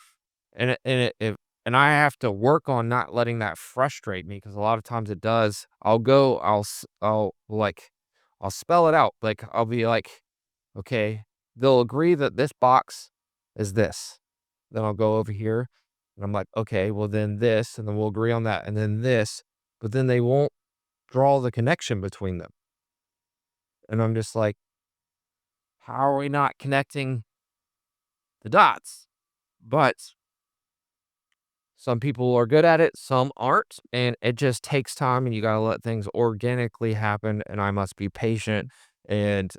and I have to work on not letting that frustrate me because a lot of times it does. I'll spell it out. Like I'll be like, okay, they'll agree that this box is this. Then I'll go over here and I'm like, okay, well then this, and then we'll agree on that, and then this, but then they won't draw the connection between them. And I'm just like, how are we not connecting the dots? But some people are good at it, some aren't, and it just takes time and you gotta let things organically happen, and I must be patient, and,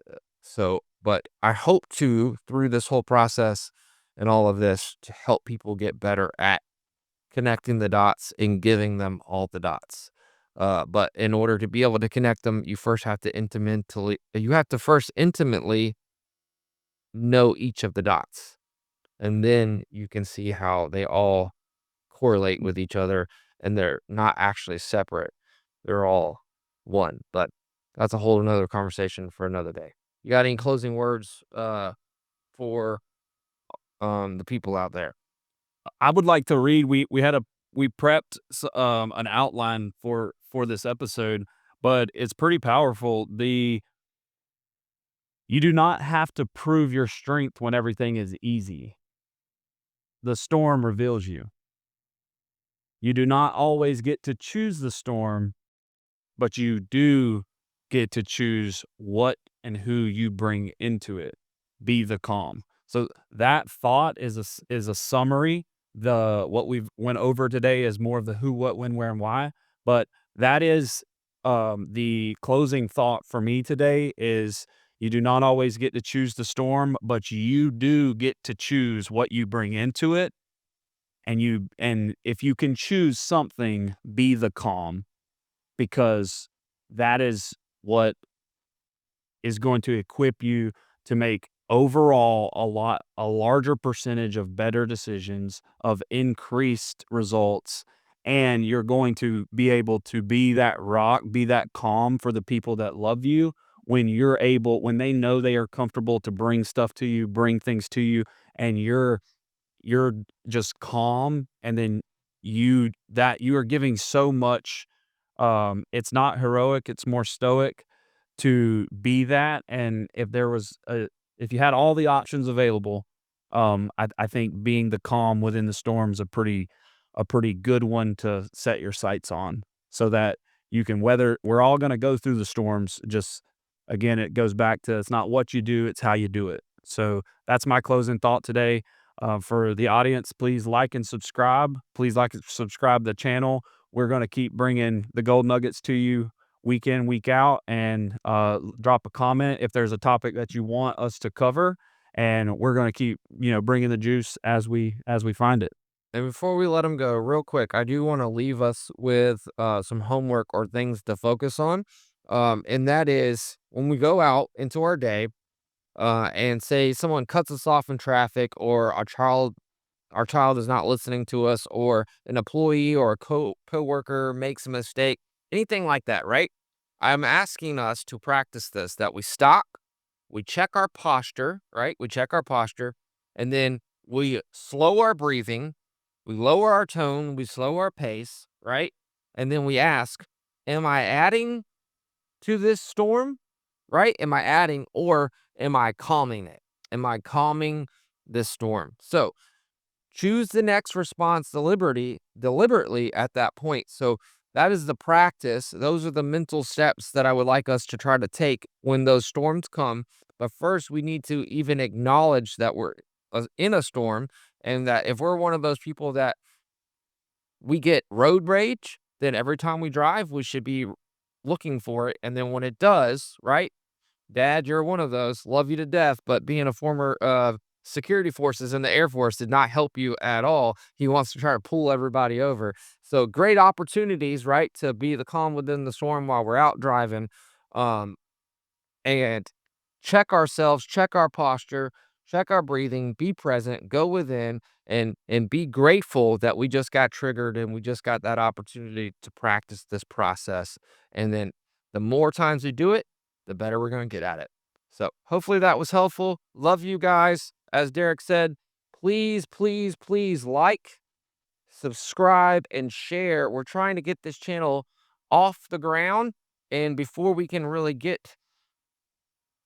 but I hope to, through this whole process and all of this, to help people get better at connecting the dots and giving them all the dots. But in order to be able to connect them, you have to first intimately know each of the dots, and then you can see how they all correlate with each other, and they're not actually separate. They're all one, but that's a whole another conversation for another day. You got any closing words, for, the people out there? I would like to read. We prepped an outline for this episode, but it's pretty powerful. The You do not have to prove your strength when everything is easy. The storm reveals you. You do not always get to choose the storm, but you do get to choose what and who you bring into it. Be the calm. So that thought is a summary. The What we've went over today is more of the who, what, when, where, and why. But that is the closing thought for me today is you do not always get to choose the storm, but you do get to choose what you bring into it. And if you can choose something, be the calm, because that is what is going to equip you to make overall a larger percentage of better decisions, of increased results, and you're going to be able to be that rock, be that calm for the people that love you when they know they are comfortable to bring stuff to you, bring things to you, and you're just calm, and then you are giving so much. It's not heroic, it's more stoic to be that. And if you had all the options available, I think being the calm within the storm's a pretty good one to set your sights on, so that you can weather. We're all going to go through the storms. Just again, it goes back to, it's not what you do, it's how you do it. So that's my closing thought today. For the audience, please like and subscribe. Please like and subscribe to the channel. We're going to keep bringing the gold nuggets to you week in, week out, and drop a comment if there's a topic that you want us to cover. And we're going to keep, bringing the juice as we find it. And before we let them go, real quick, I do want to leave us with some homework or things to focus on. And that is when we go out into our day, and say someone cuts us off in traffic, or our child is not listening to us, or an employee or a coworker makes a mistake, anything like that, right? I'm asking us to practice this, that we stop, we check our posture, right? We check our posture, and then we slow our breathing, we lower our tone, we slow our pace, right? And then we ask, am I adding to this storm? Right? Am I adding, or am I calming it? Am I calming this storm? So choose the next response deliberately at that point. So that is the practice. Those are the mental steps that I would like us to try to take when those storms come. But first, we need to even acknowledge that we're in a storm, and that if we're one of those people that we get road rage, then every time we drive, we should be looking for it. And then when it does, right? Dad, you're one of those. Love you to death, but being a former security forces in the Air Force did not help you at all. He wants to try to pull everybody over. So great opportunities, right, to be the calm within the storm while we're out driving. Um, and check ourselves, check our posture, check our breathing, be present, go within, and be grateful that we just got triggered and we just got that opportunity to practice this process. And then the more times we do it, the better we're going to get at it. So hopefully that was helpful. Love you guys. As Derek said, please, please, please like, subscribe, and share. We're trying to get this channel off the ground. And before we can really get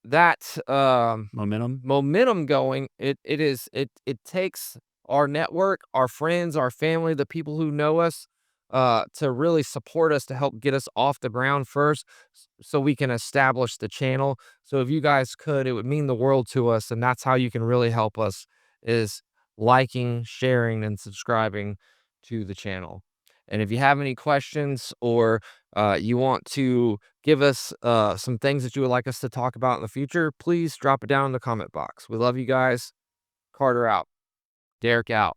that Momentum. momentum going, it takes our network, our friends, our family, the people who know us, to really support us to help get us off the ground first, so we can establish the channel. So if you guys could, it would mean the world to us, and that's how you can really help us, is liking, sharing, and subscribing to the channel. And if you have any questions, or you want to give us some things that you would like us to talk about in the future, please drop it down in the comment box. We love you guys. Carter out. Derek out.